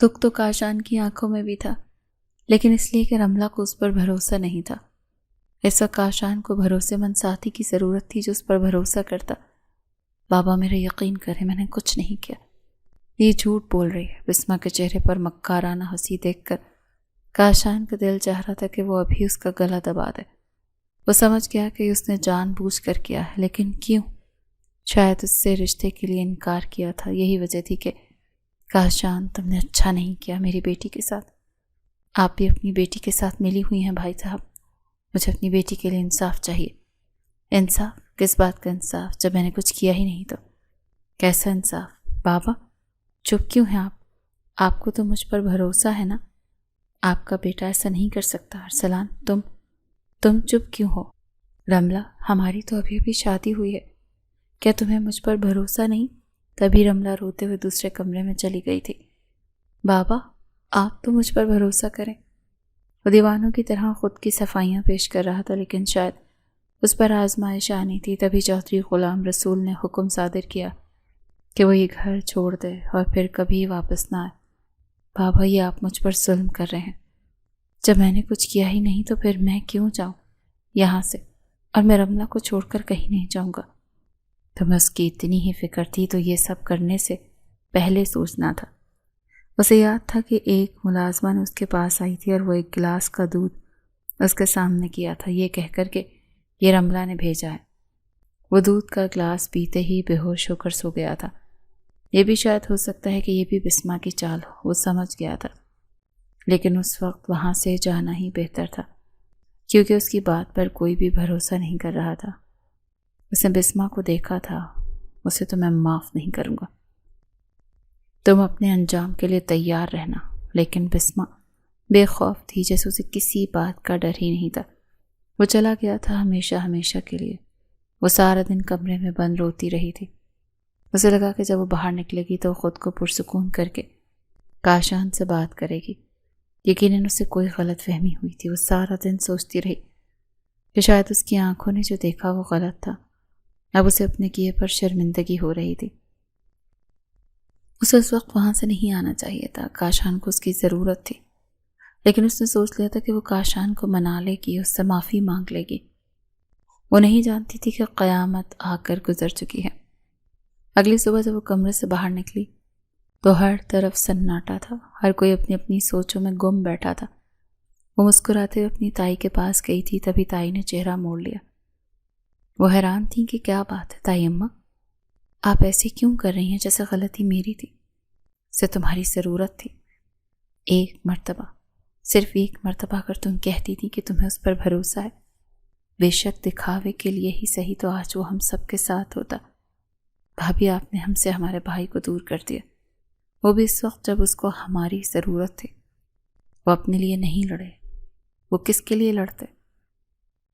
دکھ تو کاشان کی آنکھوں میں بھی تھا، لیکن اس لیے کہ رملہ کو اس پر بھروسہ نہیں تھا۔ اس وقت کاشان کو بھروسے مند ساتھی کی ضرورت تھی جو اس پر بھروسہ کرتا۔ بابا میرا یقین کرے، میں نے کچھ نہیں کیا، یہ جھوٹ بول رہی ہے۔ بسمہ کے چہرے پر مکارانہ ہنسی دیکھ کر کاشان کا دل چاہ رہا تھا کہ وہ ابھی اس کا گلا دبا دے۔ وہ سمجھ گیا کہ اس نے جان بوجھ کر کیا ہے، لیکن کیوں؟ شاید اس سے رشتے کے لیے انکار کیا تھا۔ یہی وجہ تھی کہ کاشان تم نے اچھا نہیں کیا میری بیٹی کے ساتھ۔ آپ بھی اپنی بیٹی کے ساتھ ملی ہوئی ہیں بھائی صاحب، مجھے اپنی بیٹی کے لیے انصاف چاہیے۔ انصاف؟ کس بات کا انصاف جب میں نے کچھ کیا ہی نہیں تو؟ کیسا انصاف؟ بابا چپ کیوں ہیں آپ کو تو مجھ پر بھروسہ ہے نا؟ آپ کا بیٹا ایسا نہیں کر سکتا۔ ارسلان تم چپ کیوں ہو؟ رملہ ہماری تو ابھی ابھی شادی ہوئی ہے، کیا تمہیں مجھ پر بھروسہ نہیں؟ تبھی رملہ روتے ہوئے دوسرے کمرے میں چلی گئی تھی۔ بابا آپ تو مجھ پر بھروسہ کریں۔ وہ دیوانوں کی طرح خود کی صفائیاں پیش کر رہا تھا، لیکن شاید اس پر آزمائش آنی تھی۔ تبھی چودھری غلام رسول نے حکم صادر کیا کہ وہ یہ گھر چھوڑ دے اور پھر کبھی واپس نہ آئے۔ بابا یہ آپ مجھ پر ظلم کر رہے ہیں، جب میں نے کچھ کیا ہی نہیں تو پھر میں کیوں جاؤں یہاں سے؟ اور میں رملہ کو چھوڑ کر کہیں نہیں جاؤں گا۔ تمہیں اس کی اتنی ہی فکر تھی تو یہ سب کرنے سے پہلے سوچنا تھا۔ اسے یاد تھا کہ ایک ملازمہ نے اس کے پاس آئی تھی اور وہ ایک گلاس کا دودھ اس کے سامنے کیا تھا، یہ کہہ کر کہ یہ رملہ نے بھیجا ہے۔ وہ دودھ کا گلاس پیتے ہی بے ہوش ہو کر سو گیا تھا۔ یہ بھی شاید ہو سکتا ہے کہ یہ بھی بسمہ کی چال ہو، وہ سمجھ گیا تھا، لیکن اس وقت وہاں سے جانا ہی بہتر تھا، کیونکہ اس کی بات پر کوئی بھی بھروسہ نہیں کر رہا تھا۔ اس نے بسمہ کو دیکھا تھا، اسے تو میں معاف نہیں کروں گا۔ تم اپنے انجام کے لیے تیار رہنا۔ لیکن بسمہ بے خوف تھی، جیسے اسے کسی بات کا ڈر ہی نہیں تھا۔ وہ چلا گیا تھا ہمیشہ ہمیشہ کے لیے۔ وہ سارا دن کمرے میں بند روتی رہی تھی۔ اسے لگا کہ جب وہ باہر نکلے گی تو خود کو پرسکون کر کے کاشان سے بات کرے گی۔ یقیناً اسے کوئی غلط فہمی ہوئی تھی۔ وہ سارا دن سوچتی رہی کہ شاید اس کی آنکھوں نے جو دیکھا وہ غلط تھا، اب اسے اپنے کیے پر شرمندگی ہو رہی تھی۔ اسے اس وقت وہاں سے نہیں آنا چاہیے تھا، کاشان کو اس کی ضرورت تھی، لیکن اس نے سوچ لیا تھا کہ وہ کاشان کو منا لے گی، اس سے معافی مانگ لے گی۔ وہ نہیں جانتی تھی کہ قیامت آ کر گزر چکی ہے۔ اگلی صبح جب وہ کمرے سے باہر نکلی تو ہر طرف سناٹا تھا، ہر کوئی اپنی اپنی سوچوں میں گم بیٹھا تھا۔ وہ مسکراتے ہوئے اپنی تائی کے پاس گئی تھی، تبھی تائی نے چہرہ موڑ لیا۔ وہ حیران تھیں کہ کیا بات ہے تائی اماں، آپ ایسے کیوں کر رہی ہیں جیسے غلطی میری تھی، اسے تمہاری ضرورت تھی۔ ایک مرتبہ، صرف ایک مرتبہ اگر تم کہتی تھی کہ تمہیں اس پر بھروسہ ہے، بے شک دکھاوے کے لیے ہی صحیح تو آج وہ ہم سب کے ساتھ ہوتا۔ بھابھی آپ نے ہم سے ہمارے بھائی کو دور کر دیا، وہ بھی اس وقت جب اس کو ہماری ضرورت تھی۔ وہ اپنے لیے نہیں لڑے، وہ کس کے لیے لڑتے؟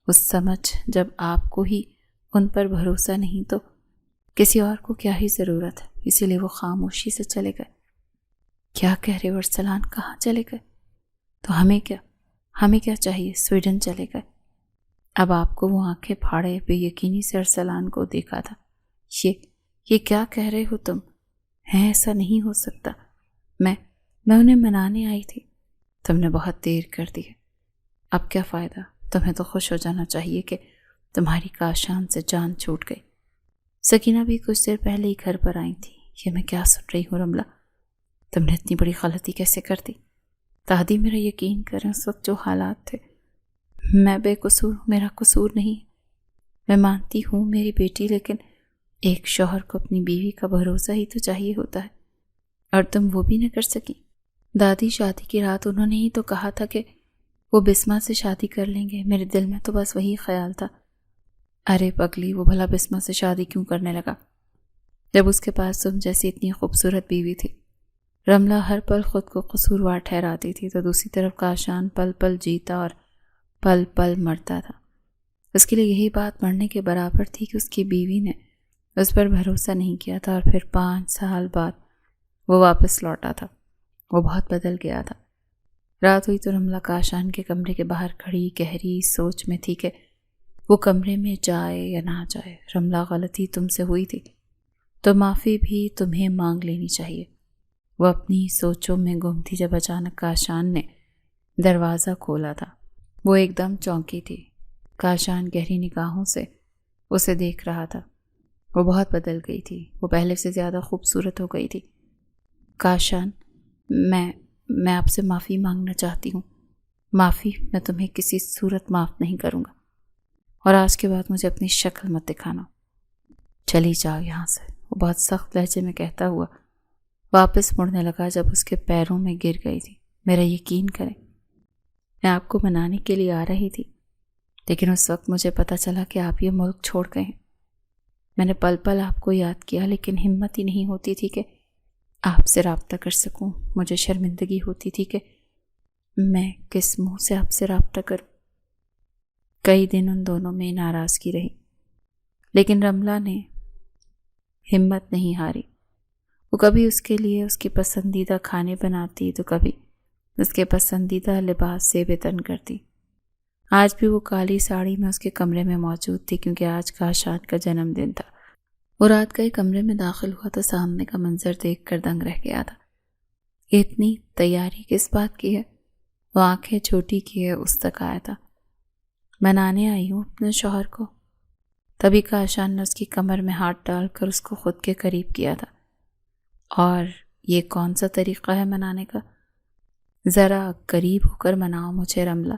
اس سمجھ جب آپ کو ہی ان پر بھروسہ نہیں تو کسی اور کو کیا ہی ضرورت ہے، اسی لیے وہ خاموشی سے چلے گئے۔ کیا کہہ رہے ہو ارسلان، کہاں چلے گئے؟ تو ہمیں کیا چاہیے؟ سویڈن چلے گئے۔ اب آپ کو وہ آنکھیں پھاڑے بے یقینی سے ارسلان کو دیکھا تھا۔ یہ کیا کہہ رہے ہو تم؟ ہیں ایسا نہیں ہو سکتا، میں انہیں منانے آئی تھی، تم نے بہت دیر کر دی ہے۔ اب کیا فائدہ، تمہیں تو خوش ہو جانا چاہیے کہ تمہاری کاشان سے جان چھوٹ گئی۔ سکینہ بھی کچھ دیر پہلے ہی گھر پر آئی تھی۔ یہ میں کیا سن رہی ہوں رملہ، تم نے اتنی بڑی غلطی کیسے کر دی؟ دادی میرا یقین کریں، اس وقت جو حالات تھے، میں بے قصور ہوں، میرا قصور نہیں۔ میں مانتی ہوں میری بیٹی، لیکن ایک شوہر کو اپنی بیوی کا بھروسہ ہی تو چاہیے ہوتا ہے، اور تم وہ بھی نہ کر سکی۔ دادی شادی کی رات انہوں نے ہی تو کہا تھا کہ وہ بسمہ سے شادی کر لیں گے، میرے دل میں تو بس وہی خیال تھا۔ ارے پگلی، وہ بھلا بسمہ سے شادی کیوں کرنے لگا جب اس کے پاس تم جیسی اتنی خوبصورت بیوی تھی؟ رملہ ہر پل خود کو قصوروار ٹھہراتی تھی، تو دوسری طرف کاشان پل پل جیتا اور پل پل مرتا تھا۔ اس کے لیے یہی بات مرنے کے برابر تھی کہ اس کی بیوی نے اس پر بھروسہ نہیں کیا تھا، اور پھر 5 سال بعد وہ واپس لوٹا تھا۔ وہ بہت بدل گیا تھا۔ رات ہوئی تو رملہ کاشان کے کمرے کے باہر کھڑی گہری سوچ میں تھی کہ وہ کمرے میں جائے یا نہ جائے۔ رملہ، غلطی تم سے ہوئی تھی تو معافی بھی تمہیں مانگ لینی چاہیے۔ وہ اپنی سوچوں میں گم تھی جب اچانک کاشان نے دروازہ کھولا تھا۔ وہ ایک دم چونکی تھی۔ کاشان گہری نگاہوں سے اسے دیکھ رہا تھا۔ وہ بہت بدل گئی تھی، وہ پہلے سے زیادہ خوبصورت ہو گئی تھی۔ کاشان، میں آپ سے معافی مانگنا چاہتی ہوں۔ معافی میں تمہیں کسی صورت معاف نہیں کروں گا، اور آج کے بعد مجھے اپنی شکل مت دکھانا۔ چلی جاؤ یہاں سے، وہ بہت سخت لہجے میں کہتا ہوا واپس مڑنے لگا جب اس کے پیروں میں گر گئی تھی۔ میرا یقین کریں، میں آپ کو منانے کے لیے آ رہی تھی، لیکن اس وقت مجھے پتہ چلا کہ آپ یہ ملک چھوڑ گئے ہیں۔ میں نے پل پل آپ کو یاد کیا، لیکن ہمت ہی نہیں ہوتی تھی کہ آپ سے رابطہ کر سکوں۔ مجھے شرمندگی ہوتی تھی کہ میں کس منہ سے آپ سے رابطہ کروں۔ کئی دن ان دونوں میں ناراضگی رہی، لیکن رملہ نے ہمت نہیں ہاری۔ وہ کبھی اس کے لیے اس کی پسندیدہ کھانے بناتی تو کبھی اس کے پسندیدہ لباس سے بے تن کرتی۔ آج بھی وہ کالی ساڑی میں اس کے کمرے میں موجود تھی، کیونکہ آج کاشان کا جنم دن تھا۔ وہ رات گئے کمرے میں داخل ہوا تو سامنے کا منظر دیکھ کر دنگ رہ گیا تھا۔ اتنی تیاری کس بات کی ہے؟ وہ آنکھیں چھوٹی کیے اس تک آیا تھا۔ منانے آئی ہوں اپنے شوہر کو۔ تبھی کاشان نے اس کی کمر میں ہاتھ ڈال کر اس کو خود کے قریب کیا تھا۔ اور یہ کون سا طریقہ ہے منانے کا؟ ذرا قریب ہو کر مناؤ مجھے رملہ۔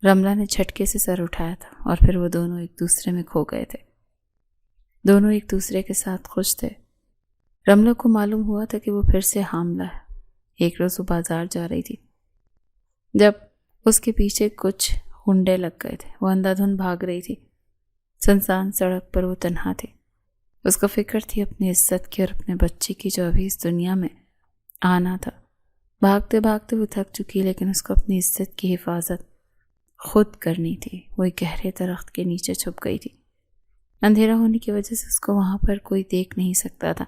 رملہ نے جھٹکے سے سر اٹھایا تھا، اور پھر وہ دونوں ایک دوسرے میں کھو گئے تھے۔ دونوں ایک دوسرے کے ساتھ خوش تھے۔ رملہ کو معلوم ہوا تھا کہ وہ پھر سے حاملہ ہے۔ ایک روز وہ بازار جا رہی تھی جب اس کے پیچھے کچھ ہنڈے لگ گئے تھے۔ وہ اندھا دھند بھاگ رہی تھی۔ سنسان سڑک پر وہ تنہا تھی۔ اس کو فکر تھی اپنی عزت کی اور اپنے بچے کی جو ابھی اس دنیا میں آنا تھا۔ بھاگتے بھاگتے وہ تھک چکی، لیکن اس کو اپنی عزت کی حفاظت خود کرنی تھی۔ وہ ایک گہرے درخت کے نیچے چھپ گئی تھی۔ اندھیرا ہونے کی وجہ سے اس کو وہاں پر کوئی دیکھ نہیں سکتا تھا۔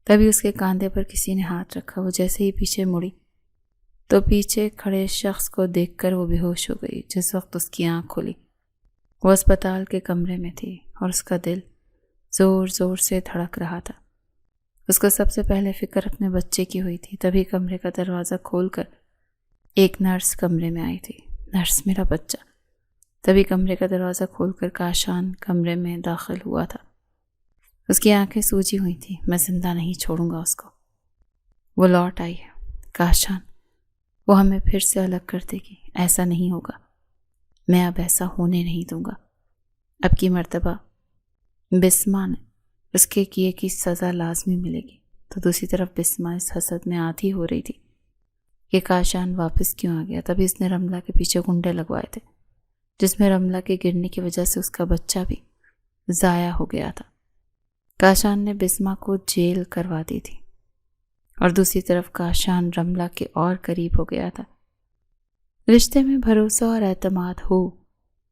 تبھی اس کے کاندھے پر کسی نے ہاتھ رکھا۔ وہ جیسے ہی پیچھے مڑی تو پیچھے کھڑے شخص کو دیکھ کر وہ بے ہوش ہو گئی۔ جس وقت اس کی آنکھ کھلی وہ اسپتال کے کمرے میں تھی اور اس کا دل زور زور سے دھڑک رہا تھا۔ اس کو سب سے پہلے فکر اپنے بچے کی ہوئی تھی۔ تبھی کمرے کا دروازہ کھول کر ایک نرس کمرے میں آئی تھی۔ نرس میرا بچہ۔ تبھی کمرے کا دروازہ کھول کر کاشان کمرے میں داخل ہوا تھا۔ اس کی آنکھیں سوجی ہوئی تھیں۔ میں زندہ نہیں چھوڑوں گا اس کو۔ وہ لوٹ آئی ہے کاشان، وہ ہمیں پھر سے الگ کر دے گی۔ ایسا نہیں ہوگا، میں اب ایسا ہونے نہیں دوں گا۔ اب کی مرتبہ بسما نے اس کے کیے کی سزا لازمی ملے گی۔ تو دوسری طرف بسما اس حسد میں آدھی ہو رہی تھی کہ کاشان واپس کیوں آ گیا۔ تبھی اس نے رملہ کے پیچھے گنڈے لگوائے تھے، جس میں رملہ کے گرنے کی وجہ سے اس کا بچہ بھی ضائع ہو گیا تھا۔ کاشان نے بسما کو جیل کروا دی تھی اور دوسری طرف کاشان رملہ کے اور قریب ہو گیا تھا۔ رشتے میں بھروسہ اور اعتماد ہو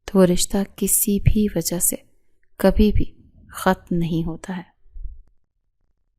تو وہ رشتہ کسی بھی وجہ سے کبھی بھی ختم نہیں ہوتا ہے۔